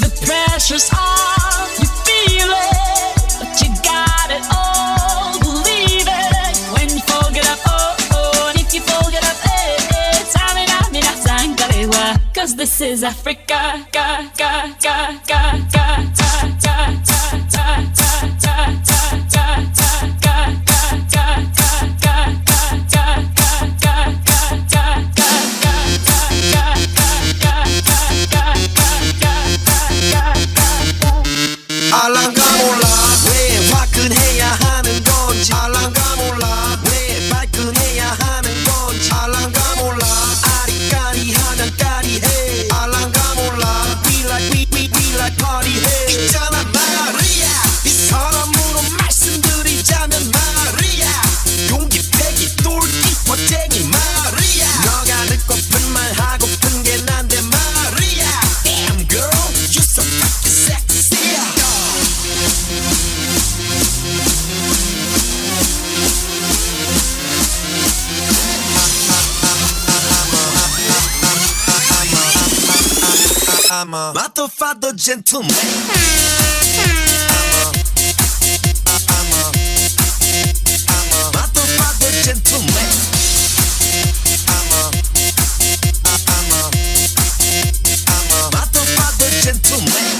Speaker 17: The pressure's on, you feel 'cause this is Africa.
Speaker 21: 알랑가 몰라 왜 화끈해야 하는 건지 알랑가 몰라 왜 발끈해야 하는 건지 알랑가 몰라 아리까리 하면 까리해 알랑가 몰라 We like party 해 있잖아 마리아 이 사람으로 말씀드리자면 마리아 용기 패기 똘끼 멋쟁이 마리아 너가 듣고픈 말 하고픈 게 난데 마리아 Damn girl you so fucking sexy I'm a motherfucker gentleman. I'm a motherfucker gentleman. I'm a motherfucker gentleman.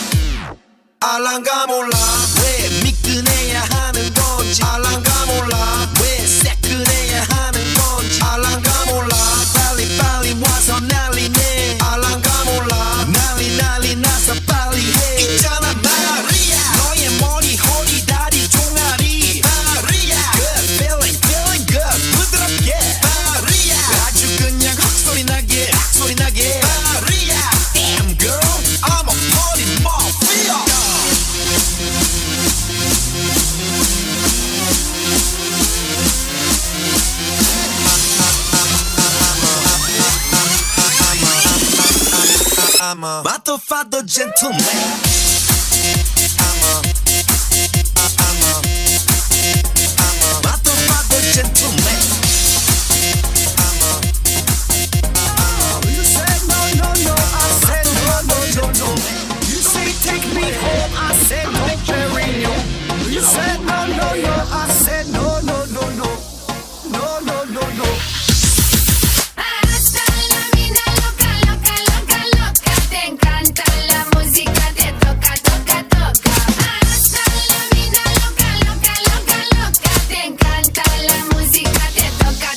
Speaker 21: 알랑가 몰라 왜 미끈해야 하는 건지 알랑가 몰라 왜 새끈해야 하는 건지 알랑가 몰라 빨리 와서 난리네 알랑가 몰라 난리 나서 빨리 해 있잖아 마리아 너의 머리 허리 다리 종아리 마리아 Good feeling good 부드럽게 마리아 아주 그냥 헉소리 나게 마리아 Damn girl I'm a party mafia I'm a motherfucker gentleman. I'm a motherfucker gentleman. You said no, I said no. You say take me home, I said no, Perignon. You said no, I said no.
Speaker 17: Hasta la vida loca, te encanta la música, te toca. Hasta la vida loca, te encanta la música, te toca.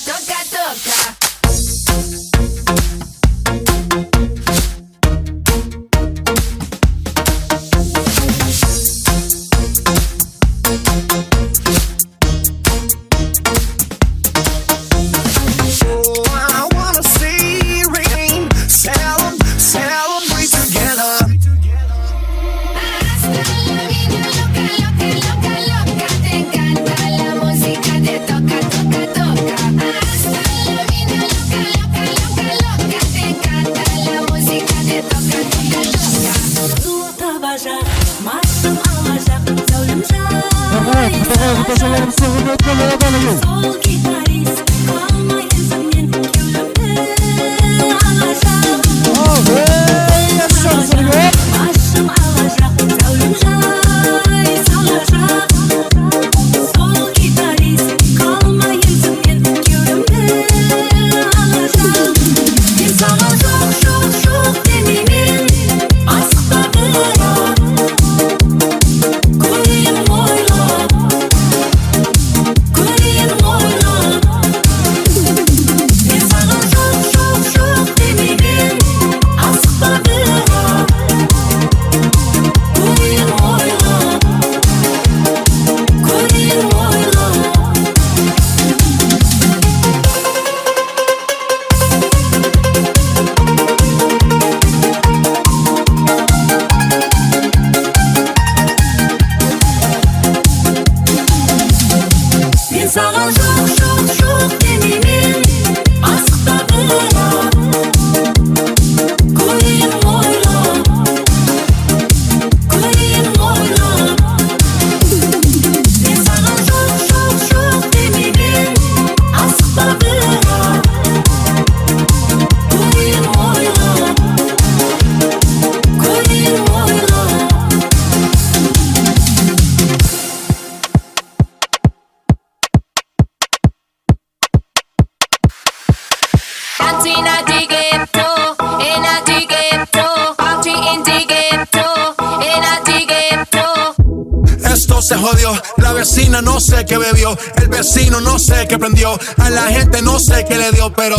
Speaker 21: Oh, I wanna see rain, celebrate together.
Speaker 17: Te encanta la música, te toca. Hasta la vida loca, te encanta la música, te toca. Суы таба жақ, мастым ала жақ, зәулім жай. Сол гитарист, қалмай ізіңнен кеулімді ала жақ. Машым ала жақ, зәулім жай, сала жақ. Сол гитарист, қалмай ізіңнен кеулімді ала жақ. Мен саған жоқ демеймін, асықтады көрейін ойлап мен саған жоқ демеймін, асықтады көрейін ойлап мен саған жоқ демеймін, асықтады көрейін ойлап мен саған жоқ демеймін, асықтады көрейін ойлап Cantina
Speaker 21: se jodió. La vecina no sé qué bebió, el vecino no sé qué prendió, a la gente no sé qué le dio, pero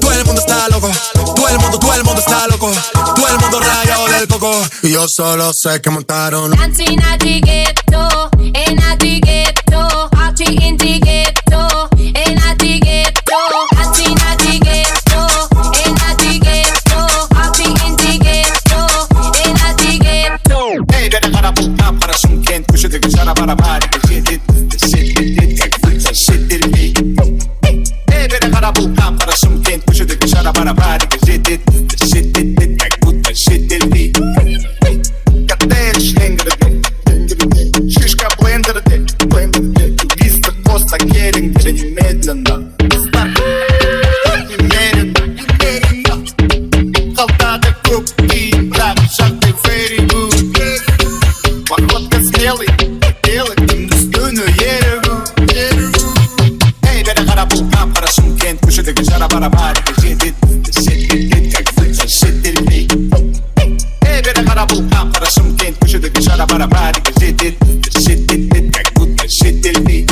Speaker 21: todo el mundo está loco, todo el mundo está loco, todo el mundo rayado del coco. Y yo solo sé que montaron.
Speaker 17: Dancing at the ghetto, in at the ghetto, party in the ghetto, in at the ghetto, dancing at the ghetto, in at the ghetto, party in the ghetto, in at the ghetto.
Speaker 21: Hey, beni kara buldan parasın kent köşedeki şarabara bari şiddet şiddet. Hey, beni kara buldan parasın kent köşedeki şarabara bari şiddet şiddet. Коктейль шлингеры, шишка блендеры, виски коста келингеры немедленно. Колтада кубки, брак, шахты, very good. Походка смелый, белый, күндіз күні ерігу. Эй, бері қара бұлқам, қара Шымкент, көшедегі жара бара бары жетет, как флица, шетелмей. Эй, бері қара бұлқам, қара Шымкент, көшедегі жара бара бары жетет, как будто шетелмей.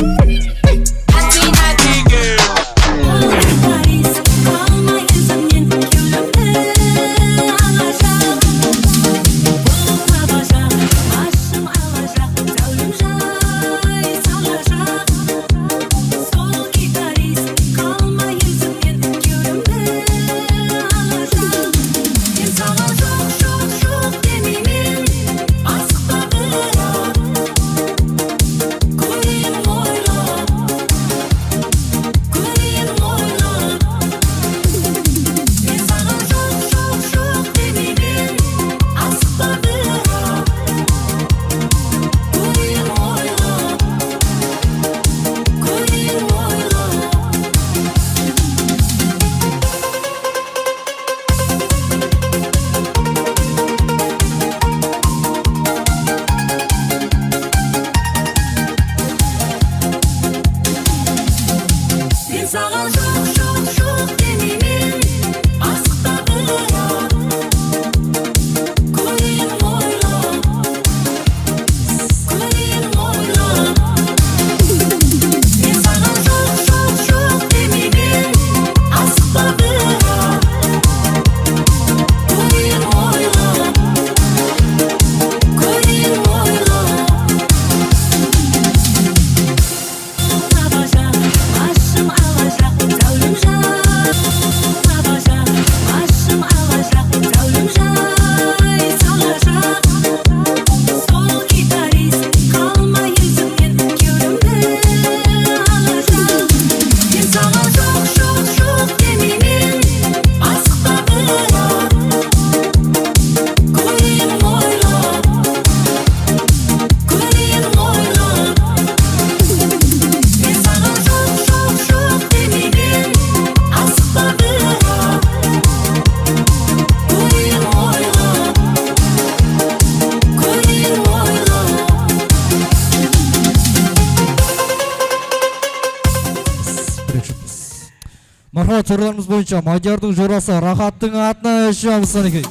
Speaker 11: Мархабат, жораларымыз бойынша Мадиярдың жорасы Рахаттың атына шамыз санекей.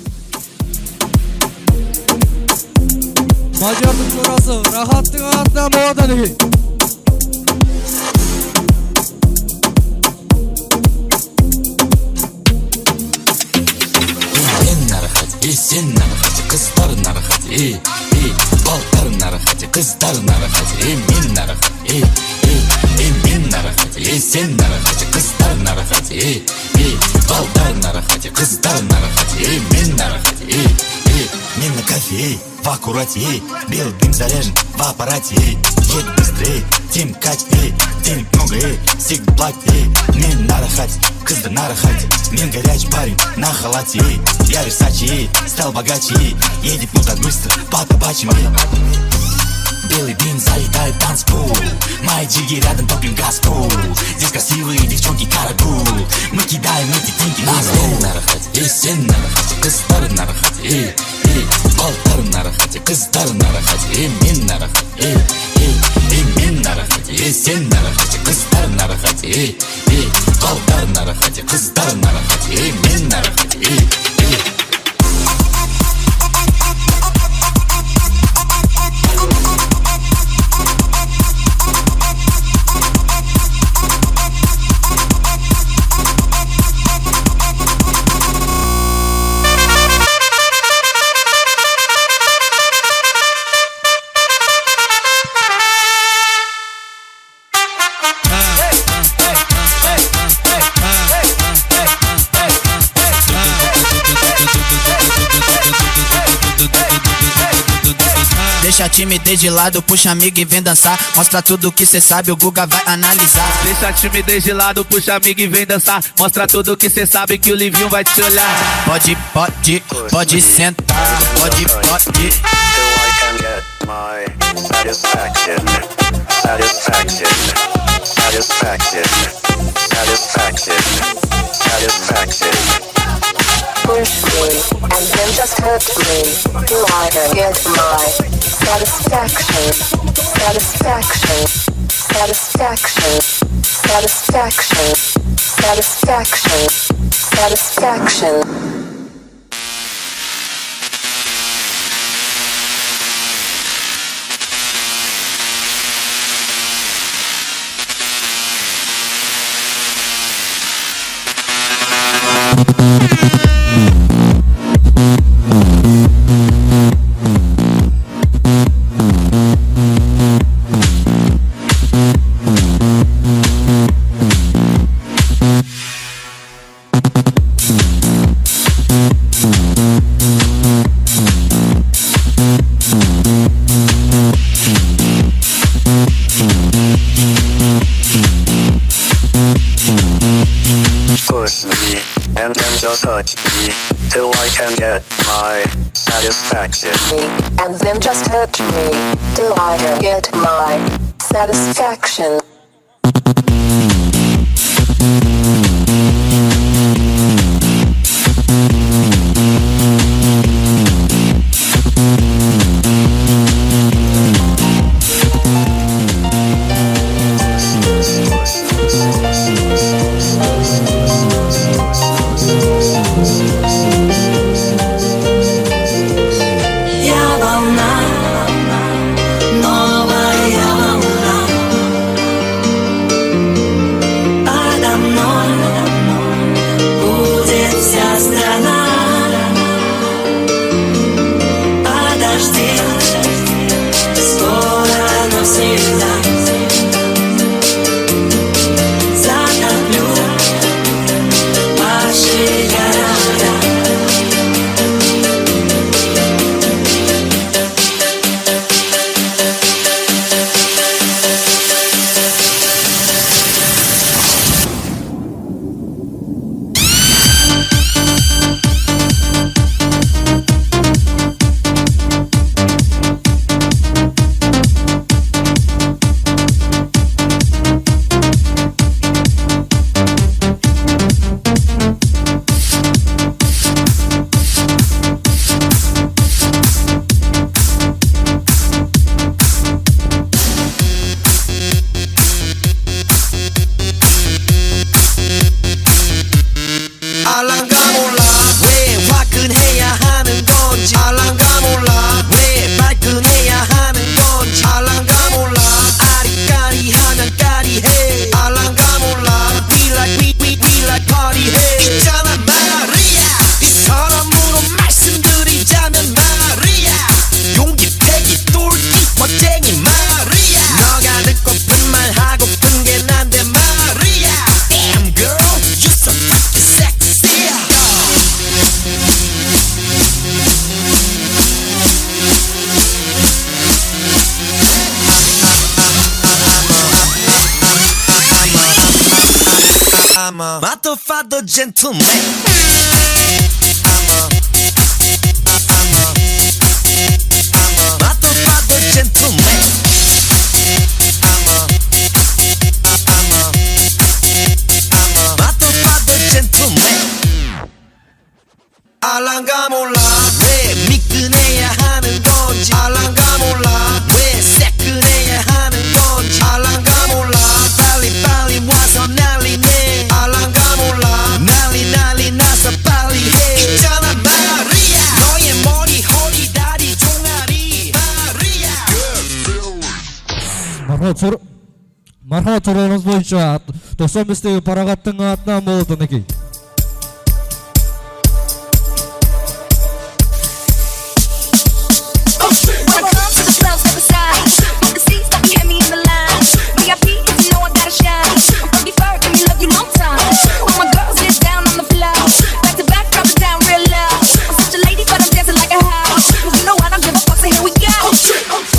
Speaker 11: Мадиярдың жорасы Рахаттың атына болады неге.
Speaker 10: Сен нарахат, қыздар нарахат, балтар нарахат, қыздар нарахат, мен нарахат, мен нарахат, сен нарахат, қыздар нарахат, балтар нарахат, қыздар нарахат, мен нарахат, мен на кофе, в аккурате, белый дым заряжен в аппарате, едь быстрее, тем кать, денег много, всегда плати, мен нарахат, қыздар нарахат, мен горячий парень на халате, я Версачи, стал богаче, едет вот так быстро по табачьим. Белый дым залетает в танцпол, мои джиги рядом топим газпол. Здесь красивые девчонки карагул, мы кидаем эти деньги на стол. Сен нарахат, қыздар нарахат, балтар нарахат, қыздар нарахат, мен нарахат, мен нарахат, сен нарахат, қыздар нарахат, балтар нарахат, қыздар нарахат, мен нарахат,
Speaker 21: Deixa a timidez de lado, puxa amigo e vem dançar. Mostra tudo que cê sabe, o Guga vai analisar.
Speaker 12: Deixa a timidez de lado, puxa amigo e vem dançar. Mostra tudo que cê sabe que o Livinho vai te olhar.
Speaker 21: Pode sentar, pode.
Speaker 13: My satisfaction, satisfaction, satisfaction, satisfaction, satisfaction.
Speaker 17: Push me and then just hurt me till I can get my satisfaction, satisfaction, satisfaction, satisfaction, satisfaction, satisfaction.
Speaker 13: Push me and then just touch me till I can get my satisfaction.
Speaker 17: And then just hurt me till I can get my satisfaction.
Speaker 21: I'm a motherfucker gentleman. Motherfucker gentleman. Motherfucker gentleman. 알랑가 몰라 왜 미끈해야 하는 건지 알랑가 몰라 왜 새끈해야 하는 건지 알랑가 몰라 빨리 와서 난리내 알랑가 몰라 난리 나서 빨리 해 있잖아 마리아 너의 머리 허리 다리 종아리 마리아
Speaker 16: Marhamat so'rovimiz bo'yicha 95dagi Parag'atning atdan bo'ldi niki.
Speaker 17: Here we go.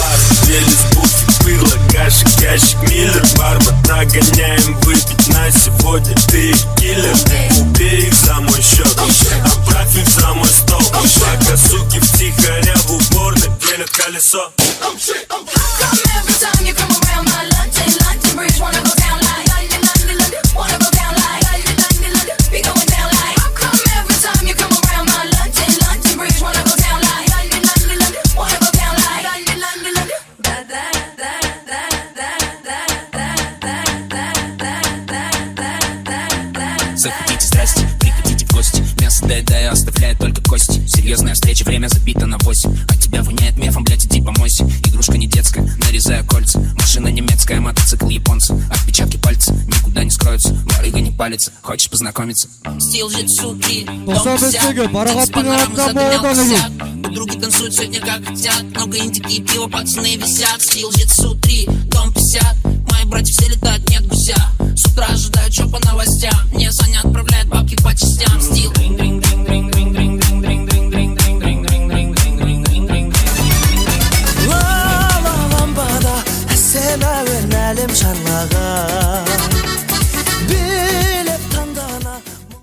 Speaker 10: Захотите здрасте, приходите в гости. Мясо доедая оставляет только кости. Серьезная встреча, время забито на 8. От тебя воняет мефом, блядь, иди помойся. Игрушка не детская, нарезая кольца. Машина немецкая, мотоцикл японца. Отпечатки пальца никуда не скроются. Барыга не палится, хочешь познакомиться?
Speaker 23: Стил жить сутки,
Speaker 16: Тоқсан парағаттың атында болғаны.
Speaker 23: Подруги танцуют сегодня как хотят. Много индики и пива, пацаны висят. Стил жить сутри, дом 50. Мои братья все летают, нет гуся. С утра ожидают, что по новостям. Мне Саня отправляет бабки по частям. Стил
Speaker 21: Лампада әсем әуен әлем шарлаған